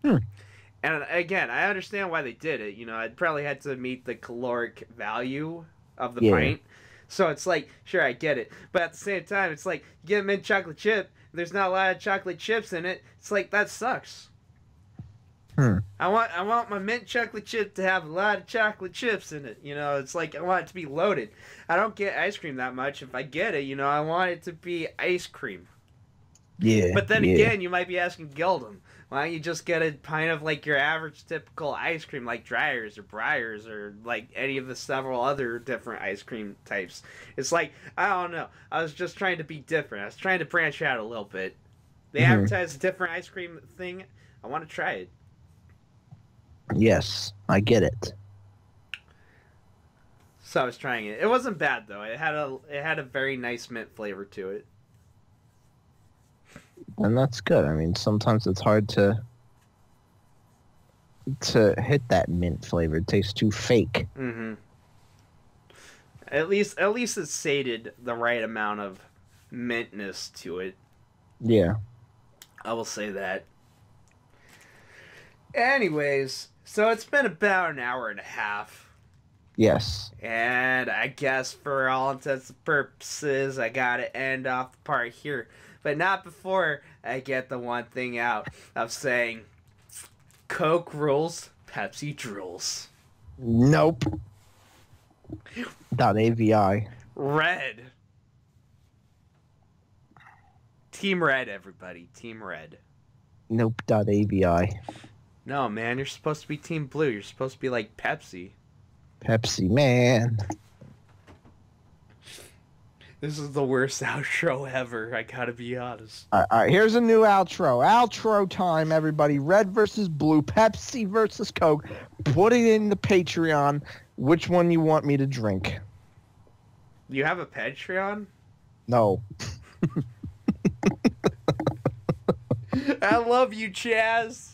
And again, I understand why they did it. You know, I'd probably had to meet the caloric value of the pint. So it's like, sure, I get it. But at the same time, it's like, you get a mint chocolate chip, there's not a lot of chocolate chips in it. It's like, that sucks. I want my mint chocolate chip to have a lot of chocolate chips in it. You know, it's like, I want it to be loaded. I don't get ice cream that much. If I get it, you know, I want it to be ice cream. Yeah. But then again, you might be asking Gildem, why don't you just get a pint of like your average typical ice cream, like Dryers or Briars or like any of the several other different ice cream types? It's like, I don't know. I was just trying to be different. I was trying to branch out a little bit. They advertise a different ice cream thing. I want to try it. Yes, I get it. So I was trying it. It wasn't bad though. It had a very nice mint flavor to it. And that's good. I mean, sometimes it's hard to hit that mint flavor. It tastes too fake. Mm-hmm. At least it sated the right amount of mintness to it. Yeah. I will say that. Anyways, so it's been about an hour and a half. Yes. And I guess for all intents and purposes, I gotta end off the part here. But not before I get the one thing out of saying, Coke rules, Pepsi drools. Nope. .avi. Red. Team Red, everybody. Team Red. Nope. .avi. No, man, you're supposed to be Team Blue. You're supposed to be like Pepsi. Pepsi, man. This is the worst outro ever, I gotta be honest. All right, here's a new outro. Outro time, everybody. Red versus blue, Pepsi versus Coke. Put it in the Patreon. Which one you want me to drink? You have a Patreon? No. I love you, Chaz.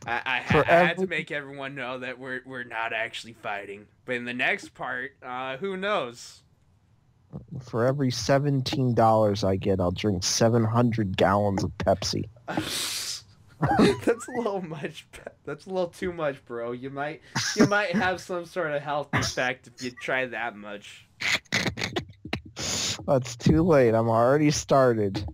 I had to make everyone know that we're not actually fighting. But in the next part, who knows? For every $17 I get, I'll drink 700 gallons of Pepsi. That's a little much. That's a little too much, bro. You might have some sort of health effect if you try that much. It's too late. I'm already started.